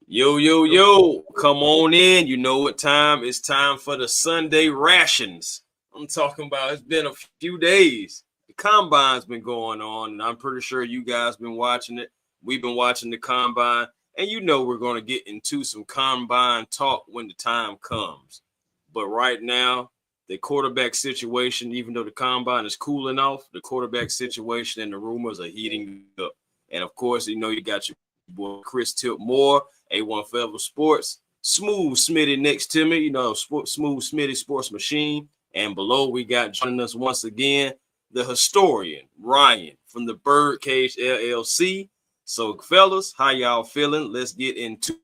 Yo, yo, yo, come on in. You know what time? It's time for the Sunday rations. I'm talking about it's been a few days. The combine's been going on, and I'm pretty sure you guys been watching it. We've been watching the combine, and you know we're going to get into some combine talk when the time comes. But right now, the quarterback situation, even though the combine is cooling off, the quarterback situation and the rumors are heating up. And of course, you know you got your boy Chris Moore. A1 Forever Sports, Smooth Smitty next to me, Smooth Smitty Sports Machine. And below we got joining us once again, the historian, Ryan from the Birdcage LLC. So, fellas, how y'all feeling? Let's get into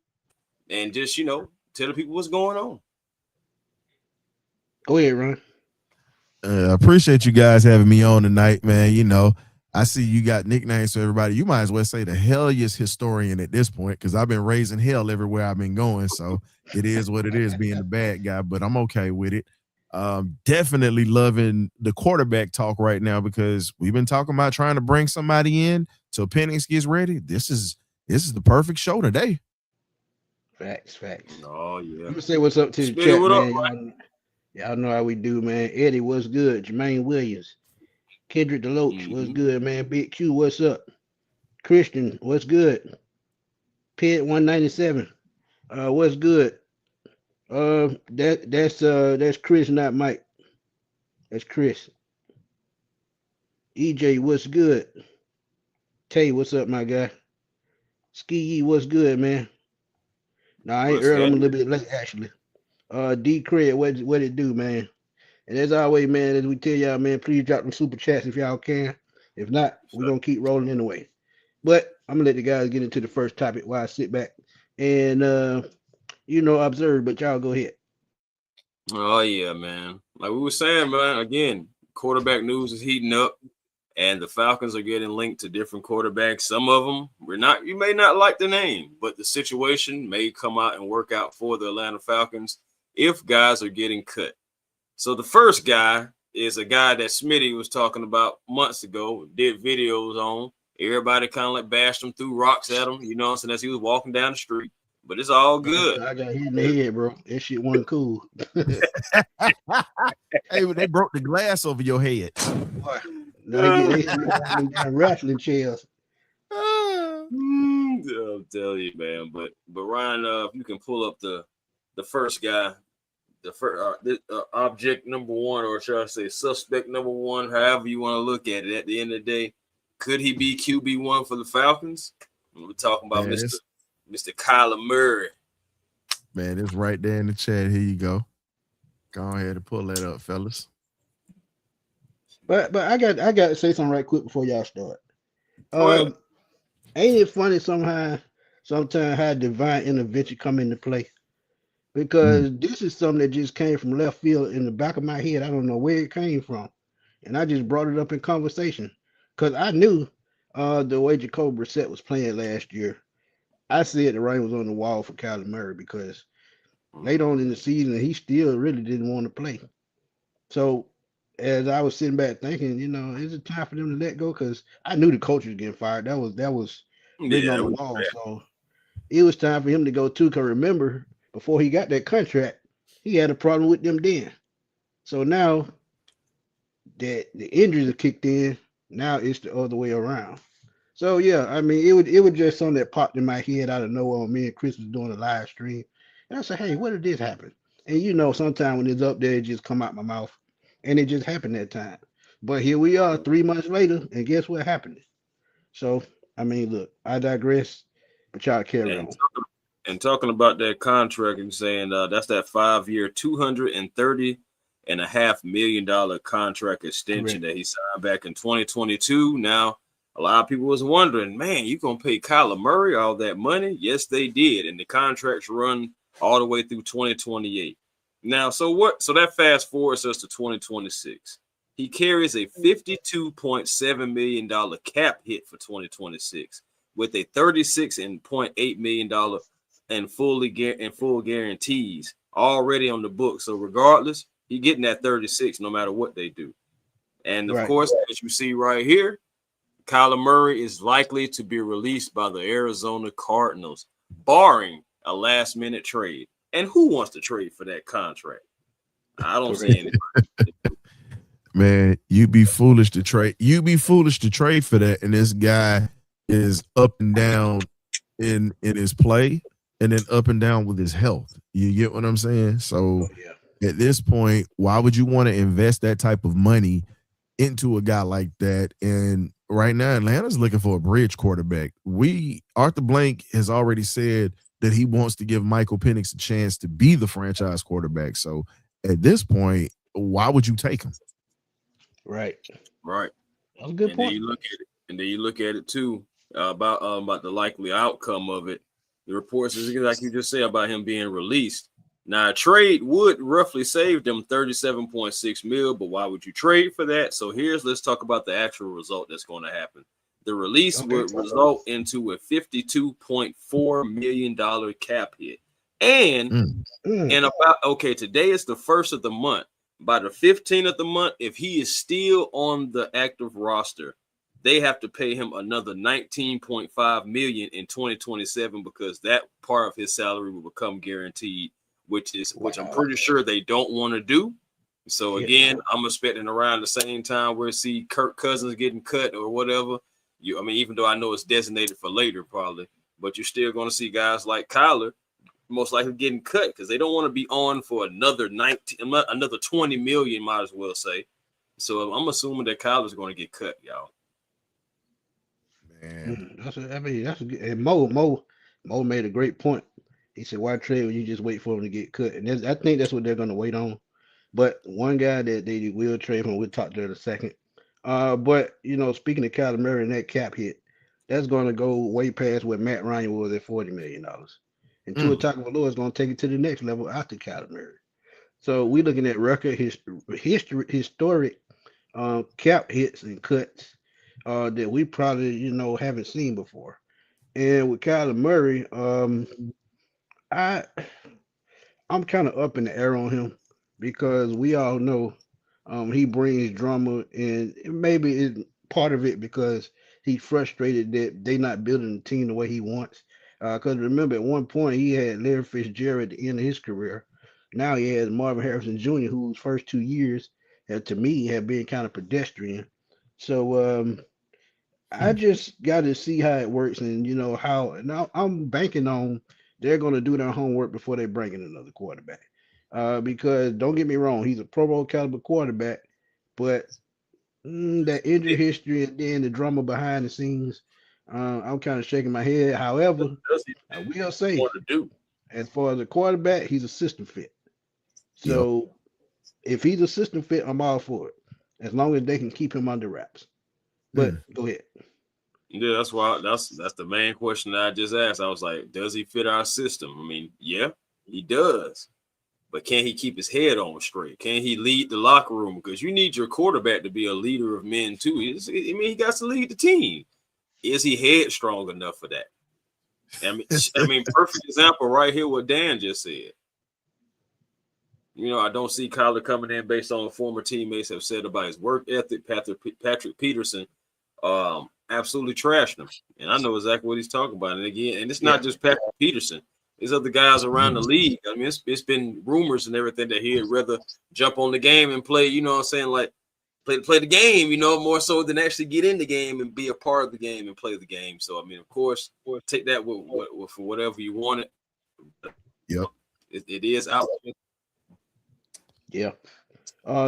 it and just, tell the people what's going on. Go ahead, Ryan. I appreciate you guys having me on tonight, man. I see you got nicknames for everybody. You might as well say the helliest historian at this point, because I've been raising hell everywhere I've been going. So it is what it is being the bad guy, but I'm okay with it. Definitely loving the quarterback talk right now, because we've been talking about trying to bring somebody in till Penix gets ready. This is the perfect show today. Facts. Oh, yeah. Let me say what's up to the Smitty, chat, what man. up, Y'all know how we do, man. Eddie, what's good? Jermaine Williams. Kendrick DeLoach, what's good, man? Big Q, what's up? Christian, what's good? Pit 197, what's good? That's Chris, not Mike. That's Chris. EJ, what's good? Tay, what's up, my guy? Ski, what's good, man? Nah, I ain't early. I'm a little bit late, actually. D Craig, what it do, man? And as always, man, as we tell y'all, man, please drop them super chats if y'all can. If not, we're gonna keep rolling anyway. But I'm gonna let the guys get into the first topic while I sit back and observe. But y'all go ahead. Oh yeah, man. Like we were saying, man, again, quarterback news is heating up, and the Falcons are getting linked to different quarterbacks. Some of them you may not like the name, but the situation may come out and work out for the Atlanta Falcons if guys are getting cut. So the first guy is a guy that Smitty was talking about months ago, did videos on. Everybody kind of like bashed him, threw rocks at him, you know what I'm saying, as he was walking down the street. But it's all good. I got hit in the head, bro. That shit wasn't cool. Hey, they broke the glass over your head. No, they wrestling chairs. I'll tell you, man. But Ryan, if you can pull up the first guy, the first object number one, or should I say suspect number one, however you want to look at it. At the end of the day, could he be QB1 for the Falcons? We're talking about Mr. Kyler Murray. Man, it's right there in the chat. Here you go. Go ahead and pull that up, fellas. But I got to say something right quick before y'all start. Ain't it funny sometimes how divine intervention come into play? Because this is something that just came from left field in the back of my head. I don't know where it came from. And I just brought it up in conversation. Because I knew the way Jacoby Brissett was playing last year, I said the writing was on the wall for Kyler Murray, because late on in the season, he still really didn't want to play. So as I was sitting back thinking, is it time for them to let go? Because I knew the coach was getting fired. That was written on the wall. Bad. So it was time for him to go too. Because remember, before he got that contract, he had a problem with them then. So now that the injuries have kicked in, now it's the other way around. So yeah, I mean, it was just something that popped in my head out of nowhere when me and Chris was doing a live stream. And I said, hey, what did this happen? And sometimes when it's up there, it just come out my mouth. And it just happened that time. But here we are 3 months later, and guess what happened? So, I mean, look, I digress, but y'all carry on. And talking about that contract and saying that's that 5-year, $230.5 million contract extension that he signed back in 2022. Now, a lot of people was wondering, man, you going to pay Kyler Murray all that money? Yes, they did. And the contracts run all the way through 2028. Now, so that fast forwards us to 2026. He carries a $52.7 million cap hit for 2026 with a $36.8 million in full guarantees already on the book. So regardless, he's getting that 36 no matter what they do. And of course, as you see right here, Kyler Murray is likely to be released by the Arizona Cardinals, barring a last minute trade. And who wants to trade for that contract? I don't see anybody. Man, you'd be foolish to trade. You'd be foolish to trade for that. And this guy is up and down in his play, and then up and down with his health. You get what I'm saying? So at this point, why would you want to invest that type of money into a guy like that? And right now, Atlanta's looking for a bridge quarterback. Arthur Blank has already said that he wants to give Michael Penix a chance to be the franchise quarterback. So at this point, why would you take him? Right. That's a good point. Then you look at it too about the likely outcome of it. The reports is like you just said about him being released. Now, a trade would roughly save them $37.6 million, but why would you trade for that? So let's talk about the actual result that's going to happen. The release would result into a $52.4 million cap hit. And today is the 1st of the month. By the 15th of the month, if he is still on the active roster, they have to pay him another $19.5 million in 2027 because that part of his salary will become guaranteed, which I'm pretty sure they don't want to do. So again, I'm expecting around the same time we'll see Kirk Cousins getting cut or whatever. Even though I know it's designated for later probably, but you're still going to see guys like Kyler most likely getting cut because they don't want to be on for another 20 million, might as well say. So I'm assuming that Kyler's going to get cut, y'all. Man, that's a good. And Mo made a great point. He said, "Why trade when you just wait for him to get cut?" And I think that's what they're going to wait on. But one guy that they will trade from, we'll talk to in a second. But speaking of Kyler Murray and that cap hit, that's going to go way past what Matt Ryan was at $40 million. And Tua Tagovailoa is going to take it to the next level after Kyler Murray. So we're looking at record historic cap hits and cuts that we probably haven't seen before. And with Kyler Murray, I'm kind of up in the air on him because we all know he brings drama, and maybe it's part of it because he's frustrated that they're not building the team the way he wants. Because remember, at one point he had Larry Fitzgerald at the end of his career. Now he has Marvin Harrison Jr., whose first 2 years, to me, have been kind of pedestrian. So I just got to see how it works, and how. Now I'm banking on they're going to do their homework before they bring in another quarterback. Because don't get me wrong, he's a Pro Bowl caliber quarterback, but that injury history and then the drama behind the scenes. I'm kind of shaking my head. However, I will say, as far as a quarterback, he's a system fit. So if he's a system fit, I'm all for it, as long as they can keep him under wraps. But go ahead. Yeah, that's why that's the main question that I just asked. I was like, does he fit our system? I mean, yeah, he does. But can he keep his head on straight? Can he lead the locker room? Because you need your quarterback to be a leader of men too. He got to lead the team. Is he headstrong enough for that? I mean, perfect example right here what Dan just said. I don't see Kyler coming in based on what former teammates have said about his work ethic. Patrick Peterson absolutely trashed him. And I know exactly what he's talking about. And again, and it's not just Patrick Peterson. There's other guys around the league. I mean, it's been rumors and everything that he'd rather jump on the game and play, like play the game, more so than actually get in the game and be a part of the game and play the game. So, I mean, of course, take that for whatever you want it. Yep. It is out. Yeah.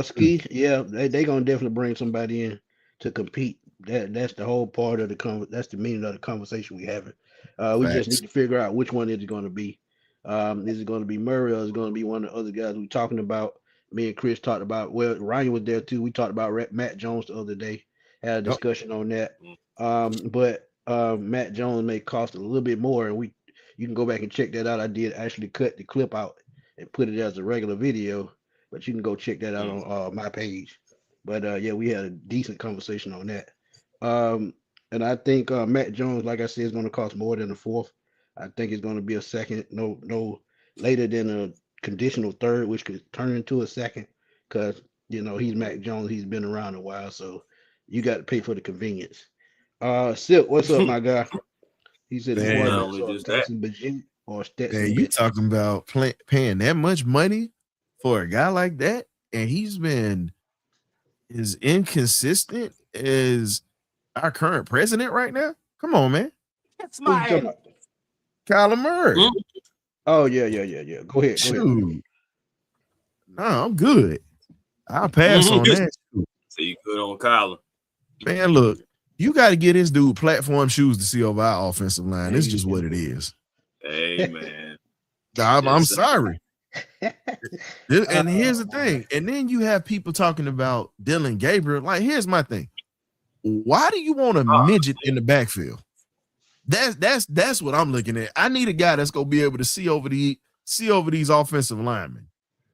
Ski, they're going to definitely bring somebody in to compete. That's the whole part of that's the meaning of the conversation we having. We just need to figure out which one is it going to be. Is it going to be Murray or is it going to be one of the other guys we're talking about? Me and Chris talked about. Well, Ryan was there too. We talked about Matt Jones the other day. Had a discussion on that. But Matt Jones may cost a little bit more, and you can go back and check that out. I did actually cut the clip out and put it as a regular video, but you can go check that out on my page. But we had a decent conversation on that. And I think Matt Jones, like I said, is going to cost more than a fourth. I think it's going to be a second, no later than a conditional third, which could turn into a second, because he's Mac Jones. He's been around a while, so you got to pay for the convenience. Silk, what's up, my guy? He said the quarterback Tyson Virginia. or Stetson Man, you Bennett. talking about paying that much money for a guy like that, and he's been as inconsistent as our current president right now? Come on, man. That's Who you my talking about? Kyler Murray. Mhm. Oh yeah. Go ahead. Shoot. No, I'm good. I'll pass on that. So you good on Kyler. Man, look, you got to get this dude platform shoes to see over our offensive line. There It's you just go. what it is. Hey, man. I'm Yes, sir. sorry. And here's the thing. And then you have people talking about Dylan Gabriel. Like, here's my thing. Why do you want a midget in the backfield? That's what I'm looking at. I need a guy that's gonna be able to see over these offensive linemen.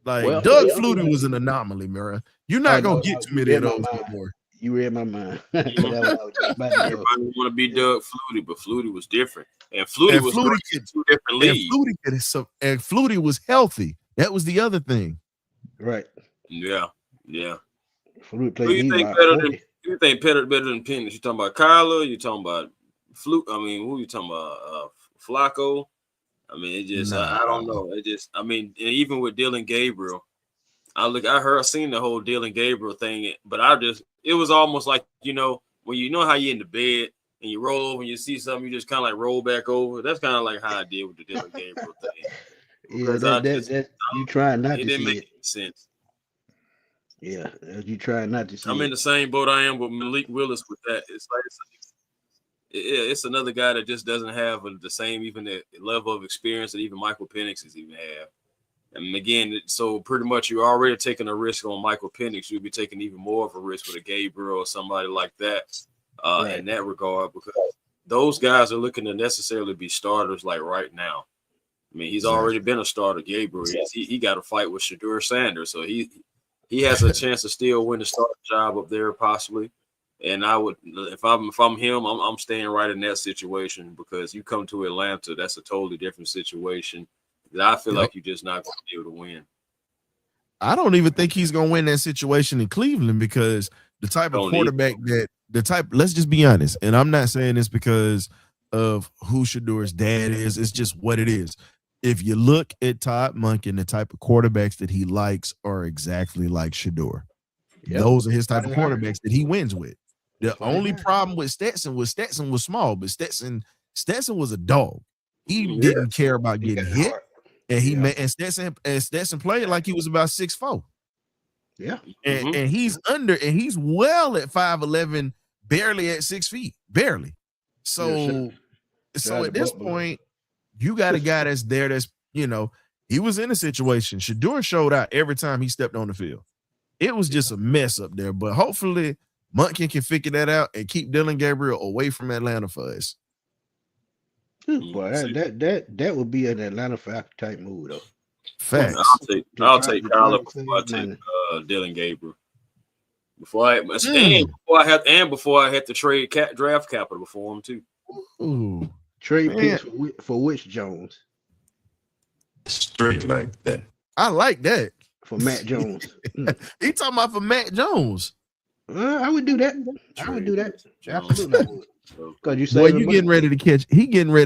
Like Well, Doug yeah, Flutie was an anomaly, Mara. You're not gonna get too many of those no more. You read my mind. That's what I was just about to go. Everybody want to be Doug Flutie, but Flutie was different. And Flutie was Flutie in two different leagues. And Flutie was healthy. That was the other thing. Right. Yeah. Flutie Who played you think about better 40. than better than Penix? You talking about Kyler? You talking about Flute? I mean, who you talking about? Flacco? I mean, it just I don't know. It just I mean, and even with Dylan Gabriel, I seen the whole Dylan Gabriel thing, but it was almost like, you know, when you know how you're in the bed and you roll over and you see something, you just kind of like roll back over. That's kind of like how I did with the Dylan Gabriel thing. Yeah, that you trying not to see it. It didn't make any sense. Yeah, you trying not to see I'm in the same boat I am with Malik Willis with that. It's like it's another guy that just doesn't have the same even the level of experience that even Michael Penix has even have. And again, so pretty much you're already taking a risk on Michael Penix. You'll be taking even more of a risk with a Gabriel or somebody like that in that regard, because those guys are looking to necessarily be starters like right now. I mean, he's already been a starter, Gabriel. He got to fight with Shedeur Sanders, so he has a chance to still win the starting job up there possibly. And I would, if I'm him, I'm staying right in that situation, because you come to Atlanta, that's a totally different situation that I feel like you're just not going to be able to win. I don't even think he's going to win that situation in Cleveland, because the type of quarterback let's just be honest. And I'm not saying this because of who Shedeur's dad is. It's just what it is. If you look at Todd Monken, the type of quarterbacks that he likes are exactly like Shedeur. Yep. Those are his type of quarterbacks that he wins with. The only problem with Stetson was small, but Stetson was a dog. He didn't care about getting hit. And Stetson played like he was about 6'4". Yeah. And he's well at 5'11", barely at 6 feet. Barely. So at this point, you got a guy that's there that's, you know, he was in a situation. Shedeur showed out every time he stepped on the field. It was just a mess up there. But hopefully Monken can figure that out and keep Dylan Gabriel away from Atlanta for us. Boy, that would be an Atlanta Falcons type move, though. Facts. I'll take Kyler before I take Dylan Gabriel. Before I had to trade draft capital for him too. Ooh. Trade picks for which Jones? Straight like that. I like that. For Matt Jones. He talking about for Matt Jones. I would do that. Absolutely, I would. Because you say he getting ready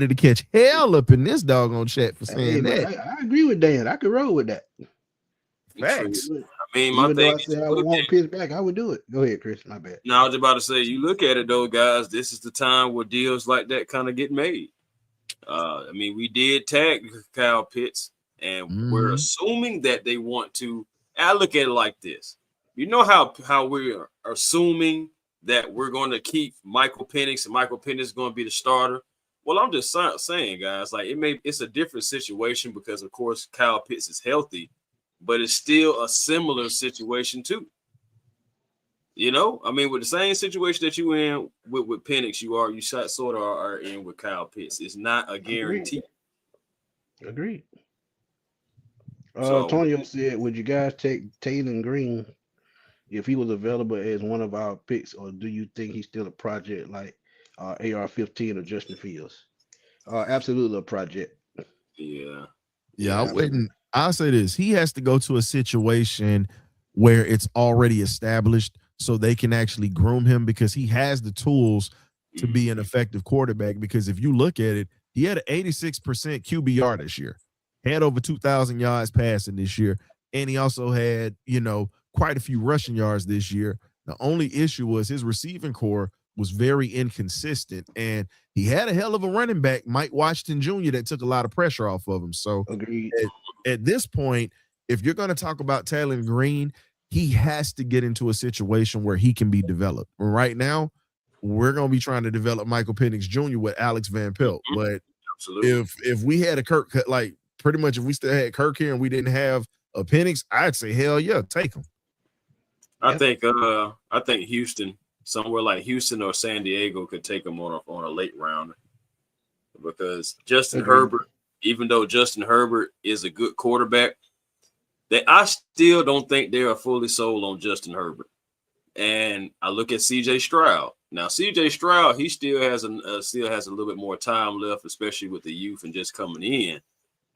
to catch hell up in this doggone chat for saying that. I agree with Dan. I could roll with that. Facts. I mean, my thing is, I would want Pitts back. I would do it. Go ahead, Chris. My bad. No, I was about to say, you look at it though, guys. This is the time where deals like that kind of get made. I mean, we did tag Kyle Pitts, and we're assuming that they want to. I look at it like this. You know how we are assuming that we're going to keep Michael Penix and Michael Penix is going to be the starter. Well, I'm just saying, guys, like it's a different situation because, of course, Kyle Pitts is healthy, but it's still a similar situation too. You know, I mean, with the same situation that you in with Penix, you sort of are in with Kyle Pitts. It's not a guarantee. Agreed. Antonio said, would you guys take Taylor Green if he was available as one of our picks, or do you think he's still a project like AR-15 or Justin Fields? Absolutely a project. Yeah. I wouldn't. I'll say this. He has to go to a situation where it's already established so they can actually groom him, because he has the tools to be an effective quarterback. Because if you look at it, He had an 86% QBR this year, had over 2,000 yards passing this year, and he also had, quite a few rushing yards this year. The only issue was his receiving core was very inconsistent, and he had a hell of a running back, Mike Washington Jr., that took a lot of pressure off of him. So agreed. At this point, if you're going to talk about Taylor Green, he has to get into a situation where he can be developed. Right now, we're going to be trying to develop Michael Penix Jr. with Alex Van Pelt. But absolutely, if we had a Kirk, like pretty much if we still had Kirk here and we didn't have a Penix, I'd say hell yeah, take him. I think Houston, somewhere like Houston or San Diego, could take him on a late round, because Justin Herbert, even though Justin Herbert is a good quarterback, I still don't think they are fully sold on Justin Herbert. And I look at C.J. Stroud. Now, C.J. Stroud, he still has a little bit more time left, especially with the youth and just coming in.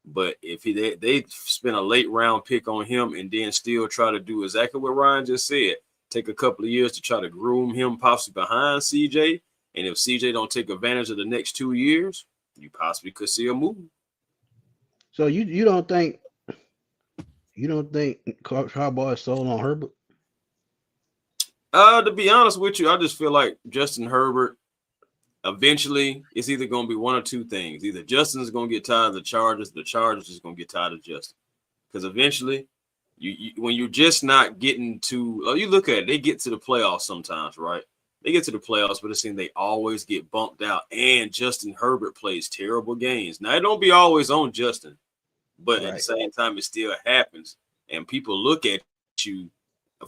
But if they spend a late round pick on him and then still try to do exactly what Ryan just said, take a couple of years to try to groom him possibly behind CJ, and if CJ don't take advantage of the next 2 years, you possibly could see a move. So you don't think Harbaugh is sold on Herbert? To be honest with you, I just feel like Justin Herbert, eventually, it's either going to be one or two things. Either Justin's going to get tired of the Chargers is going to get tired of Justin. Because eventually, you when you're just not getting to, you look at it, they get to the playoffs sometimes, right? They get to the playoffs, but it seems they always get bumped out. And Justin Herbert plays terrible games. Now, it don't be always on Justin, but at the same time, it still happens. And people look at you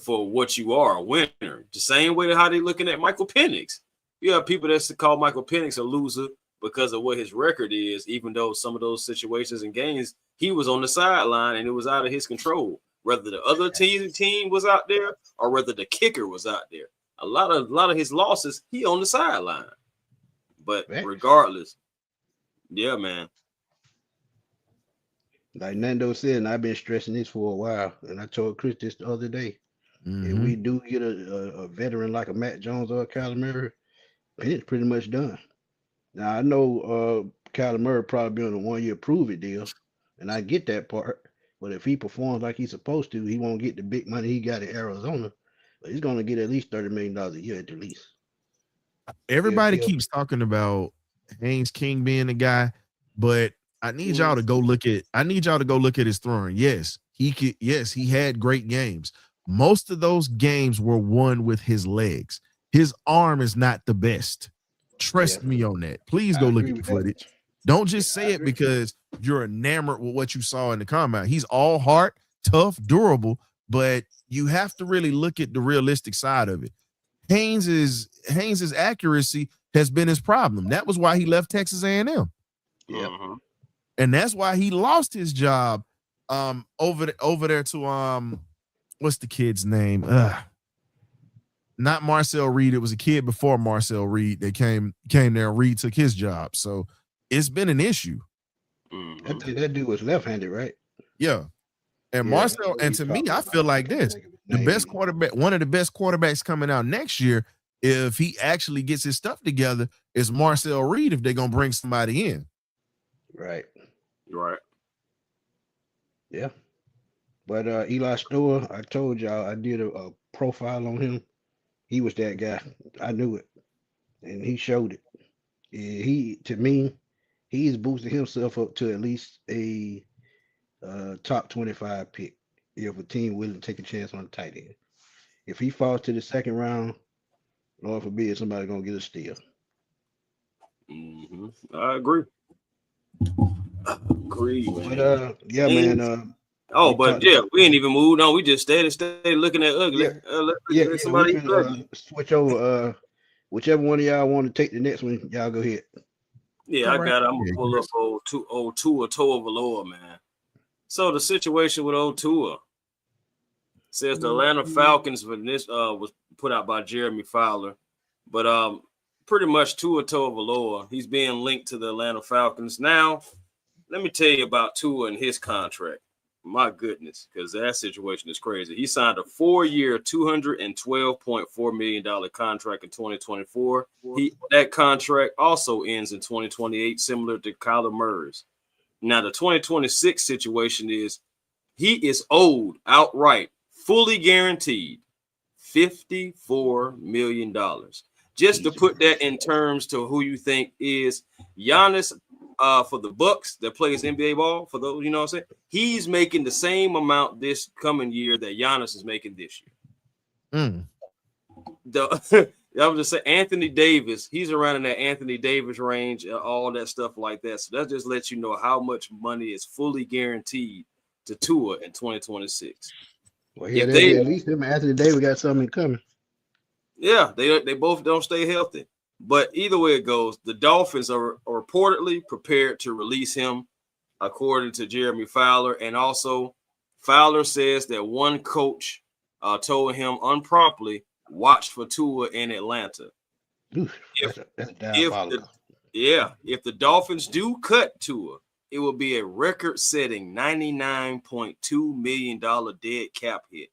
for what you are, a winner. The same way that how they looking at Michael Penix. You have people that call Michael Penix a loser because of what his record is, even though some of those situations and games, he was on the sideline and it was out of his control. Whether the other team was out there or whether the kicker was out there. A lot of his losses, he on the sideline. But regardless, yeah, man. Like Nando said, and I've been stressing this for a while, and I told Chris this the other day. If we do get a veteran like a Matt Jones or a Kyler Murray, it's pretty much done. Now, I know Kyler Murray probably be on a 1-year prove-it deal, and I get that part. But if he performs like he's supposed to, he won't get the big money he got in Arizona. But he's going to get at least $30 million a year at the least. Everybody keeps talking about Haynes King being the guy, but I need y'all to go look at his throwing. Yes, he had great games. Most of those games were won with his legs. His arm is not the best. Trust me on that. Please go look at the footage. Don't just say it because you're enamored with what you saw in the combine. He's all heart, tough, durable, but you have to really look at the realistic side of it. Haynes's accuracy has been his problem. That was why he left Texas A&M. Yeah. And that's why he lost his job over there to what's the kid's name? Not Marcel Reed. It was a kid before Marcel Reed. They came there and Reed took his job. So it's been an issue. I think that dude was left-handed, right? Yeah. And Marcel, and to me, I feel like this. The best quarterback, one of the best quarterbacks coming out next year, if he actually gets his stuff together, is Marcel Reed if they're gonna bring somebody in. Right. Yeah. But Eli Store, I told y'all I did a profile on him. He was that guy. I knew it. And he showed it. To me, he's boosted himself up to at least a top 25 pick if a team willing to take a chance on a tight end. If he falls to the second round, Lord forbid somebody gonna get a steal. I agree. But man. Man. We ain't even moved on. We just stayed looking at ugly. Somebody switch over. Whichever one of y'all want to take the next one, y'all go ahead. Yeah, I got it. I'm gonna pull up old Tua Tagovailoa, man. So the situation with old Tua says the Atlanta Falcons for this was put out by Jeremy Fowler, but pretty much Tua Tagovailoa, he's being linked to the Atlanta Falcons. Now, let me tell you about Tua and his contract. My goodness, because that situation is crazy. He signed a 4-year, $212.4 million contract in 2024. That contract also ends in 2028, similar to Kyler Murray's. Now, the 2026 situation is he is owed outright, fully guaranteed, $54 million. Just to put that in terms to who you think is Giannis for the Bucks that plays NBA ball, for those, you know what I'm saying? He's making the same amount this coming year that Giannis is making this year. I was just saying Anthony Davis, he's around in that Anthony Davis range, all that stuff like that. So that just lets you know how much money is fully guaranteed to Tua in 2026. Well, yeah, at least him and Anthony Davis got something coming. Yeah, they both don't stay healthy. But either way it goes, the Dolphins are reportedly prepared to release him, according to Jeremy Fowler. And also, Fowler says that one coach told him unpromptly, watch for Tua in Atlanta. Oof, that's diabolical. If the Dolphins do cut Tua, it will be a record-setting $99.2 million dead cap hit.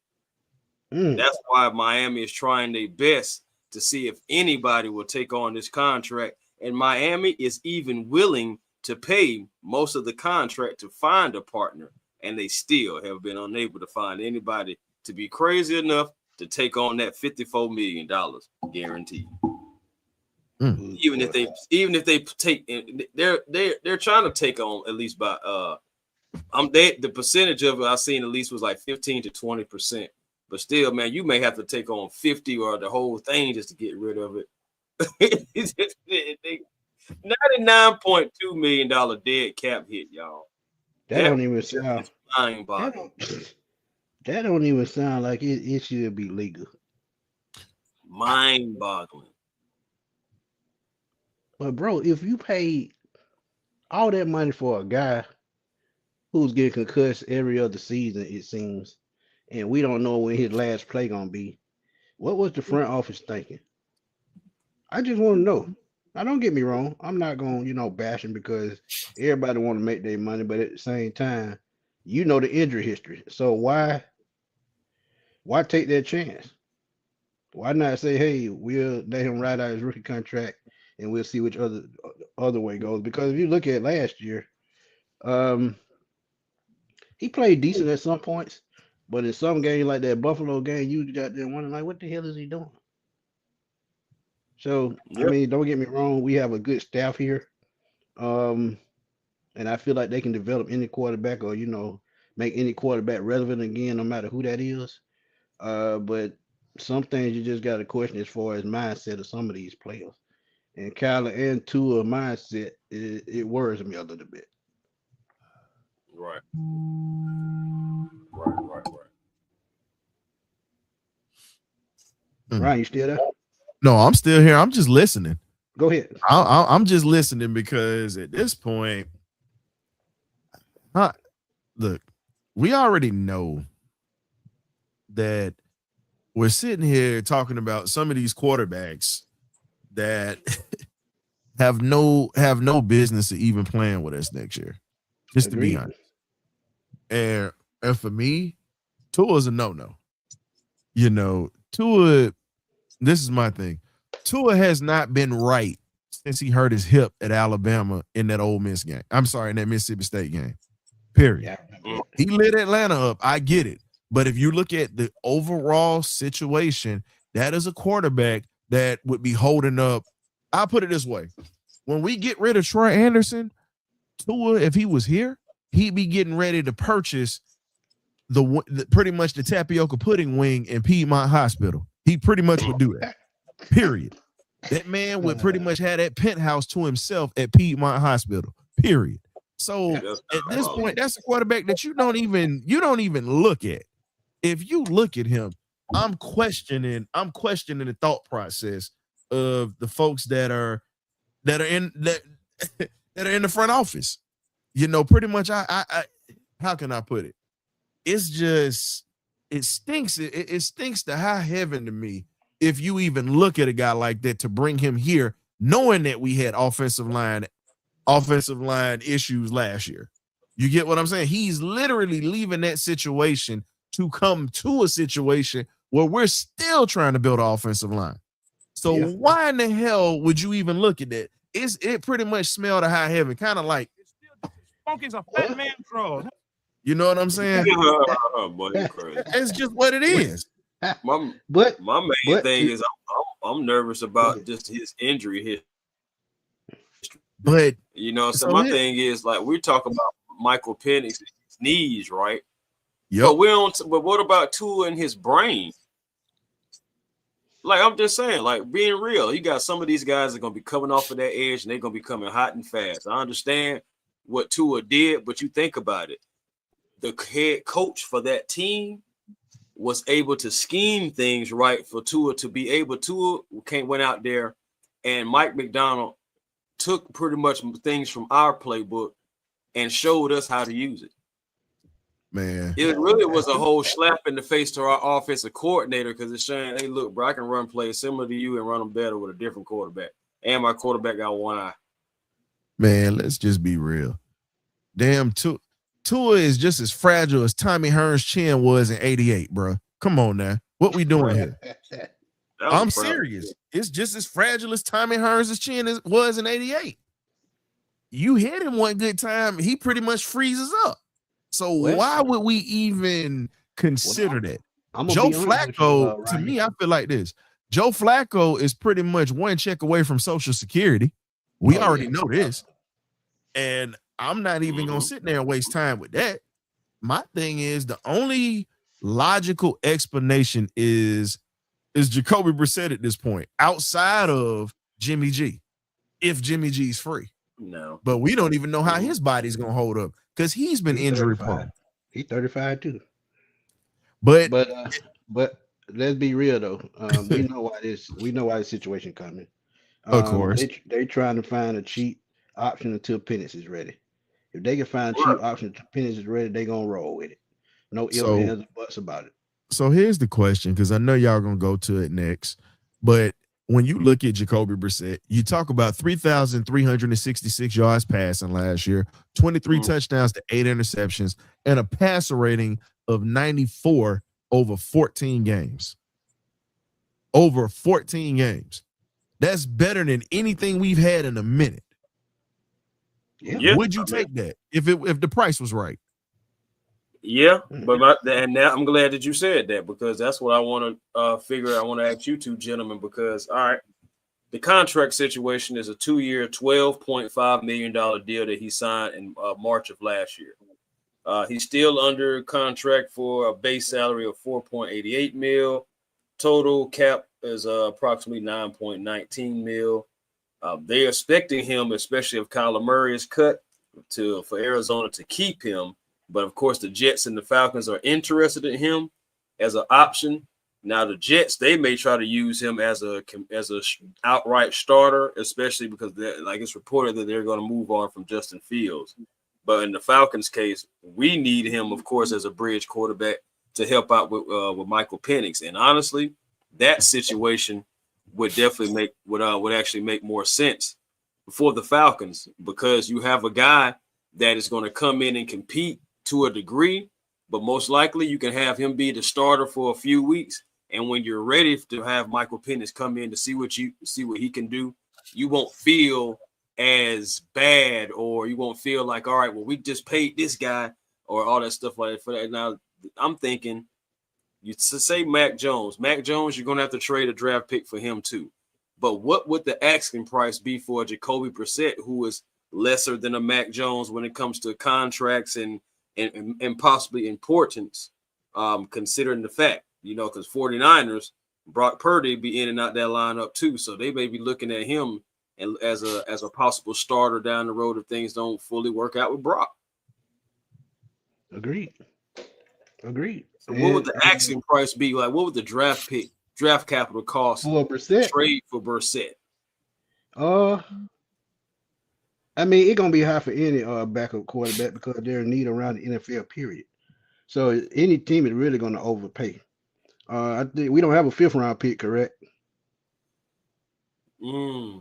That's why Miami is trying their best to see if anybody will take on this contract. And Miami is even willing to pay most of the contract to find a partner. And they still have been unable to find anybody to be crazy enough to take on that $54 million guaranteed. Even if they take, they're trying to take on at least by the percentage of it I've seen at least was like 15 to 20%. But still, man, you may have to take on 50 or the whole thing just to get rid of it. $99.2 million dead cap hit, y'all. That don't even sound mind-boggling. That don't even sound like it should be legal. Mind-boggling. But bro, if you paid all that money for a guy who's getting concussed every other season, it seems, and we don't know when his last play gonna be, what was the front office thinking? I just want to know. Now, don't get me wrong. I'm not gonna, bash him because everybody want to make their money, but at the same time, you know the injury history. So why take that chance? Why not say, hey, we'll let him ride out his rookie contract and we'll see which other way goes? Because if you look at last year, he played decent at some points, but in some games like that Buffalo game, you got there wondering like, what the hell is he doing? So I mean, don't get me wrong, we have a good staff here, and I feel like they can develop any quarterback or make any quarterback relevant again, no matter who that is. But some things you just got to question as far as mindset of some of these players. And Kyler and Tua mindset, it worries me a little bit. Right. Ryan, you still there? No, I'm still here. I'm just listening. Go ahead. I'm just listening because at this point, look, we already know that we're sitting here talking about some of these quarterbacks that have no business of even playing with us next year. Just to be honest. And for me, Tua is a no-no. Tua, this is my thing. Tua has not been right since he hurt his hip at Alabama in that Ole Miss game. I'm sorry, in that Mississippi State game. Period. Yeah. He lit Atlanta up. I get it. But if you look at the overall situation, that is a quarterback that would be holding up. I'll put it this way. When we get rid of Troy Anderson, Tua, if he was here, he'd be getting ready to purchase the pretty much the tapioca pudding wing in Piedmont Hospital. He pretty much would do that. Period. That man would pretty much have that penthouse to himself at Piedmont Hospital. Period. So at this point, that's a quarterback that you don't even look at. If you look at him, I'm questioning the thought process of the folks that are in the front office. Pretty much I how can I put it? It's just it stinks. It stinks to high heaven to me if you even look at a guy like that to bring him here, knowing that we had offensive line issues last year. You get what I'm saying? He's literally leaving that situation to come to a situation where we're still trying to build an offensive line. So why in the hell would you even look at that? It pretty much smelled of high heaven, kind of like Funky's a fat man troll. You know what I'm saying? Boy, you crazy. It's just what it is. My main thing is I'm nervous about just his injury history. But you know, so my thing is like we're talking about Michael Penix's knees, right? Yeah. But what about Tua and his brain? Like I'm just saying, like being real, you got some of these guys that are gonna be coming off of that edge and they're gonna be coming hot and fast. I understand what Tua did, but you think about it. The head coach for that team was able to scheme things right for Tua to be able to went out there, and Mike McDonald took pretty much things from our playbook and showed us how to use it. Man, it really was a whole slap in the face to our offensive coordinator because it's saying, hey, look, bro, I can run plays similar to you and run them better with a different quarterback. And my quarterback got one eye. Man, let's just be real. Damn, Tua is just as fragile as Tommy Hearns' chin was in '88, bro. Come on now. What we doing here? I'm serious. It's just as fragile as Tommy Hearns' chin was in '88. You hit him one good time, he pretty much freezes up. So why would we even consider that? Joe Flacco, to me, I feel like this. Joe Flacco is pretty much one check away from Social Security. We already know this. And I'm not even going to sit there and waste time with that. My thing is the only logical explanation is Jacoby Brissett at this point, outside of Jimmy G, if Jimmy G's free. No. But we don't even know how his body's going to hold up because he's been injury prone. He's 35 too. But let's be real though. We know why this situation coming. Of course. They trying to find a cheap option until Penix is ready. If they can find a cheap option until Penix is ready, they're gonna roll with it. No ifs, ands, or buts about it. So here's the question, because I know y'all gonna go to it next. But when you look at Jacoby Brissett, you talk about 3,366 yards passing last year, 23 touchdowns to 8 interceptions, and a passer rating of 94 over 14 games. Over 14 games. That's better than anything we've had in a minute. Yeah. Would you take that if the price was right? Yeah, but and now I'm glad that you said that because that's what I want to figure. I want to ask you two gentlemen because, all right, the contract situation is a 2-year, $12.5 million deal that he signed in March of last year. He's still under contract for a base salary of $4.88 million. Total cap is approximately $9.19 million. They're expecting him, especially if Kyler Murray is cut, for Arizona to keep him. But, of course, the Jets and the Falcons are interested in him as an option. Now, the Jets, they may try to use him as a outright starter, especially because, it's reported that they're going to move on from Justin Fields. But in the Falcons' case, we need him, of course, as a bridge quarterback to help out with Michael Penix. And, honestly, that situation would definitely would actually make more sense for the Falcons because you have a guy that is going to come in and compete to a degree, but most likely you can have him be the starter for a few weeks. And when you're ready to have Michael Penix come in to see what he can do, you won't feel as bad, or you won't feel like, all right, well, we just paid this guy or all that stuff like that for that. Now, I'm thinking you say Mac Jones, you're going to have to trade a draft pick for him too. But what would the asking price be for Jacoby Brissett, who is lesser than a Mac Jones when it comes to contracts and possibly importance, considering the fact, because 49ers, Brock Purdy be in and out that lineup too. So they may be looking at him and as a possible starter down the road if things don't fully work out with Brock. Agreed. So what would the asking price be? Like, what would the draft capital cost for Brissett? Trade for Brissett? I mean, it's gonna be high for any backup quarterback because they're in need around the NFL period. So any team is really gonna overpay. I think we don't have a 5th round pick, correct? I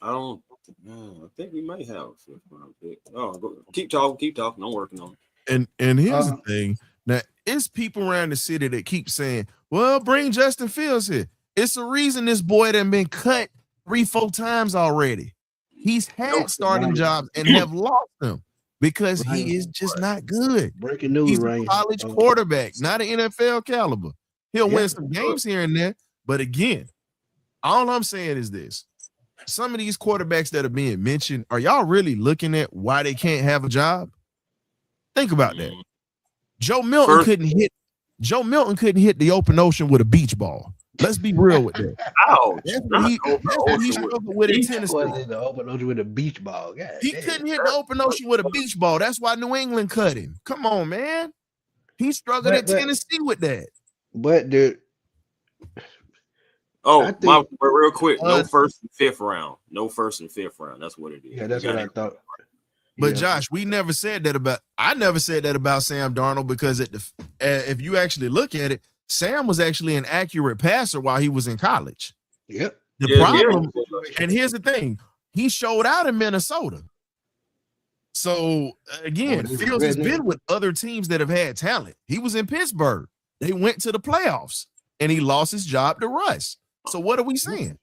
don't I think we may have a fifth round pick. Oh, keep talking. I'm working on it. And here's the thing. Now, it's people around the city that keep saying, well, bring Justin Fields here. It's the reason this boy done been cut 3-4 times already. He's had starting jobs and have lost them because he is just not good. Breaking news, He's Ryan. a college quarterback, not an NFL caliber. He'll win some games here and there. But again, all I'm saying is this. Some of these quarterbacks that are being mentioned, are y'all really looking at why they can't have a job? Think about that. Joe Milton couldn't hit the open ocean with a beach ball. Let's be real with that. That's what he struggled with in Tennessee. The open ocean with a beach ball. He couldn't hit the open ocean with a beach ball. That's why New England cut him. Come on, man. He struggled at Tennessee with that. But dude. Real quick, no first and fifth round. No first and fifth round. That's what it is. Yeah, that's what I thought. But Josh, I never said that about Sam Darnold because if you actually look at it, Sam was actually an accurate passer while he was in college. Yep. The problem, and here's the thing, he showed out in Minnesota. So again, Fields has been with other teams that have had talent. He was in Pittsburgh. They went to the playoffs, and he lost his job to Russ. So what are we saying?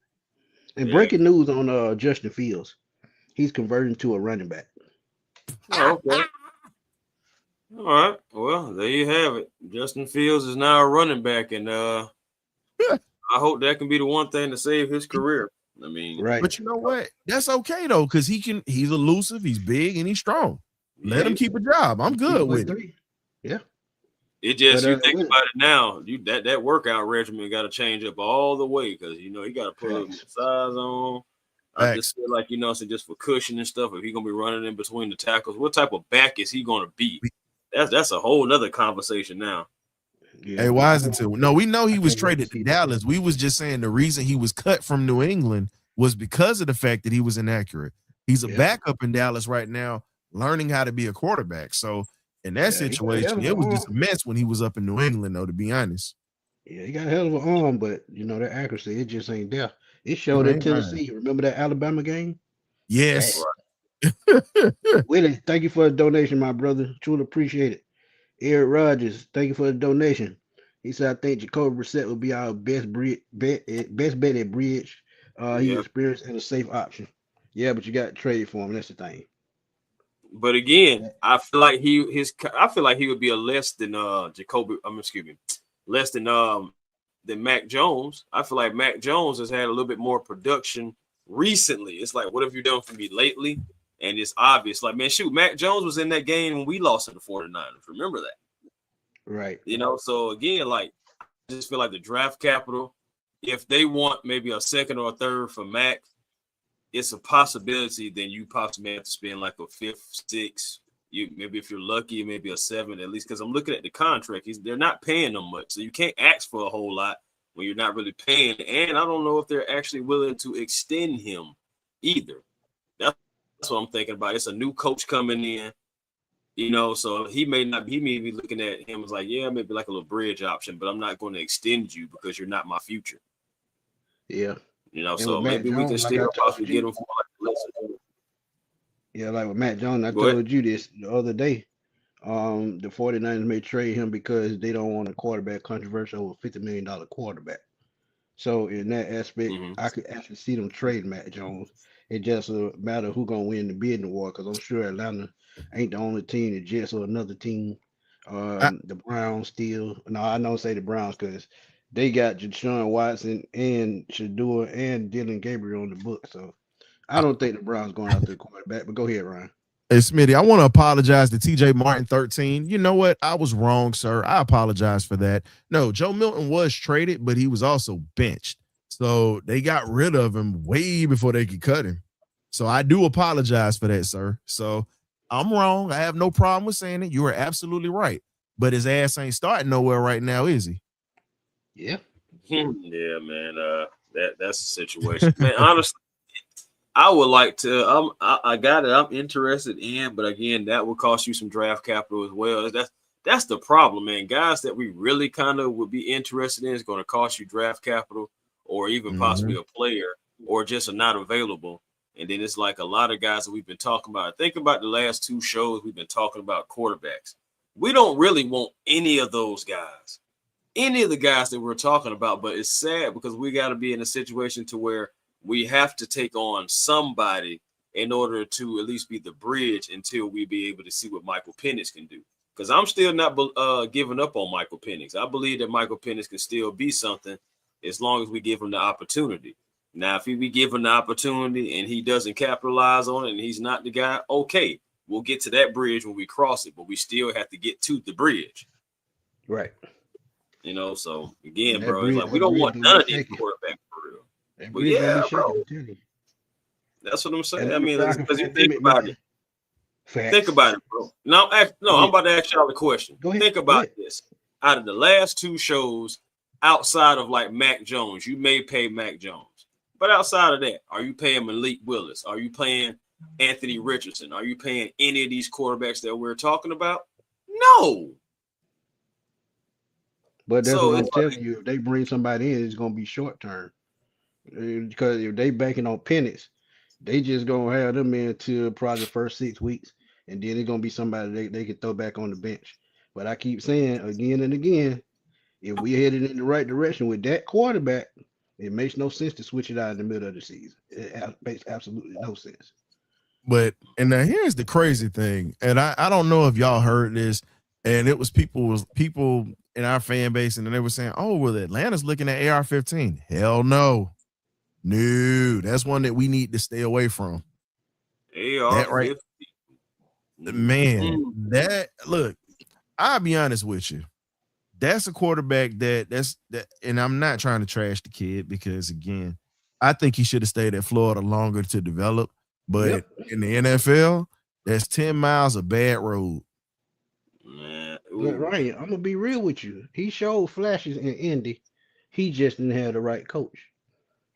And breaking news on Justin Fields, he's converting to a running back. Oh, okay. All right. Well, there you have it. Justin Fields is now a running back, and I hope that can be the one thing to save his career. I mean, right. But you know what? That's okay though, because he's elusive, he's big, and he's strong. Let him keep a job. I'm good with it. Yeah. It just you think about it now, that workout regimen got to change up all the way because he got to put a size on. I just feel like so just for cushion and stuff. If he's gonna be running in between the tackles, what type of back is he gonna be? That's a whole nother conversation now. Yeah. Hey, Washington. No, we know he was traded to Dallas. We was just saying the reason he was cut from New England was because of the fact that he was inaccurate. He's a backup in Dallas right now, learning how to be a quarterback. So in that situation, it was just a mess when he was up in New England, though, to be honest. Yeah, he got a hell of an arm, but that accuracy, it just ain't there. It showed in Tennessee. Remember that Alabama game? Yes. Willie, thank you for the donation, my brother. Truly appreciate it. Eric Rogers, thank you for the donation. He said, I think Jacoby Brissett will be our best bet at bridge. He's experienced and a safe option. Yeah, but you got to trade for him. That's the thing. But again, I feel like he would be a less than less than Mac Jones. I feel like Mac Jones has had a little bit more production recently. It's like, what have you done for me lately? And it's obvious. Like, man, shoot, Mac Jones was in that game when we lost to the 49ers. Remember that. Right. So again, like, I just feel like the draft capital, if they want maybe a second or a third for Mac, it's a possibility. Then you possibly have to spend like a fifth, sixth. Maybe if you're lucky, maybe a seventh at least. Because I'm looking at the contract, they're not paying them much, so you can't ask for a whole lot when you're not really paying. And I don't know if they're actually willing to extend him either. That's what I'm thinking about. It's a new coach coming in, so he may be looking at him as like, yeah, maybe like a little bridge option, but I'm not going to extend you because you're not my future. Yeah. So maybe we can still possibly get him for like less. Yeah, like with Matt Jones, I told you this the other day. The 49ers may trade him because they don't want a quarterback controversial over $50 million quarterback. So in that aspect, I could actually see them trade Matt Jones. It just a matter of who's gonna win the bidding war, because I'm sure Atlanta ain't the only team, the Jets or another team. The Browns still. No, I don't say the Browns because they got Deshaun Watson and Shador and Dylan Gabriel on the book. So I don't think the Browns going after the quarterback, but go ahead, Ryan. Hey, Smitty, I want to apologize to TJ Martin 13. You know what? I was wrong, sir. I apologize for that. No, Joe Milton was traded, but he was also benched. So they got rid of him way before they could cut him. So I do apologize for that, sir. So I'm wrong. I have no problem with saying it. You are absolutely right. But his ass ain't starting nowhere right now, is he? Yeah. Yeah, man. That's the situation. Man, honestly, I would like to. I got it. I'm interested in, but again, that will cost you some draft capital as well. That's the problem, man. Guys that we really kind of would be interested in is going to cost you draft capital, or even possibly a player, or just are not available. And then it's like a lot of guys that we've been talking about. Think about the last 2 shows we've been talking about quarterbacks. We don't really want any of those guys, any of the guys that we're talking about. But it's sad because we got to be in a situation to where we have to take on somebody in order to at least be the bridge until we be able to see what Michael Penix can do. Because I'm still not giving up on Michael Penix. I believe that Michael Penix can still be something as long as we give him the opportunity. Now, if we give him the opportunity and he doesn't capitalize on it and he's not the guy, okay, we'll get to that bridge when we cross it, but we still have to get to the bridge. Right. You know, so again, That bro, bridge, it's like we don't want none of these quarterbacks for real. That But bridge yeah, bro, that's what I'm saying. And I mean, because you think pandemic, about man. it. Facts. Think about it, bro. Now, I'm about to ask y'all a question. Go ahead. Think about this. Out of the last 2 shows, outside of like Mac Jones, you may pay Mac Jones. But outside of that, are you paying Malik Willis? Are you paying Anthony Richardson? Are you paying any of these quarterbacks that we're talking about? No. But that's what I'm telling you. If they bring somebody in, it's going to be short term. Because if they banking on Penix, they just going to have them in until probably the first 6 weeks. And then it's going to be somebody they can throw back on the bench. But I keep saying again and again, if we're headed in the right direction with that quarterback, it makes no sense to switch it out in the middle of the season. It makes absolutely no sense. But, and now here's the crazy thing, and I don't know if y'all heard this, and it was people in our fan base, and they were saying, oh, well, Atlanta's looking at AR-15. Hell no. No, that's one that we need to stay away from. AR-15. Right, man, look, I'll be honest with you. That's a quarterback that, and I'm not trying to trash the kid because, again, I think he should have stayed at Florida longer to develop. But in the NFL, that's 10 miles of bad road. Right. I'm going to be real with you. He showed flashes in Indy. He just didn't have the right coach.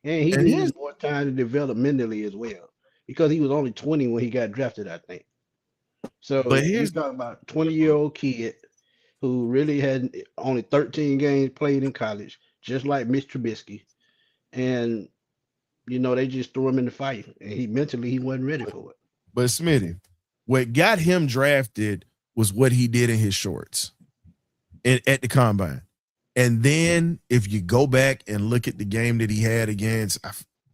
And he needs more time to develop mentally as well. Because he was only 20 when he got drafted, I think. So he's talking about a 20-year-old kid who really had only 13 games played in college, just like Mitch Trubisky. And, you know, they just threw him in the fight. And he wasn't ready for it. But Smitty, what got him drafted was what he did in his shorts at the combine. And then if you go back and look at the game that he had against,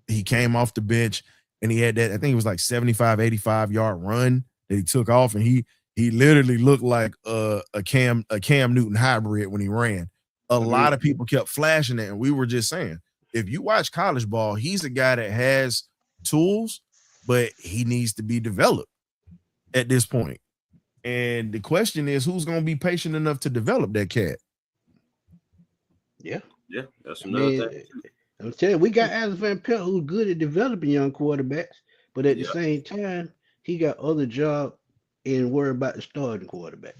he came off the bench and he had that, I think it was like 75, 85 yard run that he took off, and he literally looked like a Cam Newton hybrid when he ran. A lot of people kept flashing it, and we were just saying, if you watch college ball, he's a guy that has tools, but he needs to be developed at this point. And the question is, who's going to be patient enough to develop that cat? Yeah, that's another thing. I'm telling you, we got Alex Van Pelt who's good at developing young quarterbacks, but at the same time, he got other job and worry about the starting quarterback.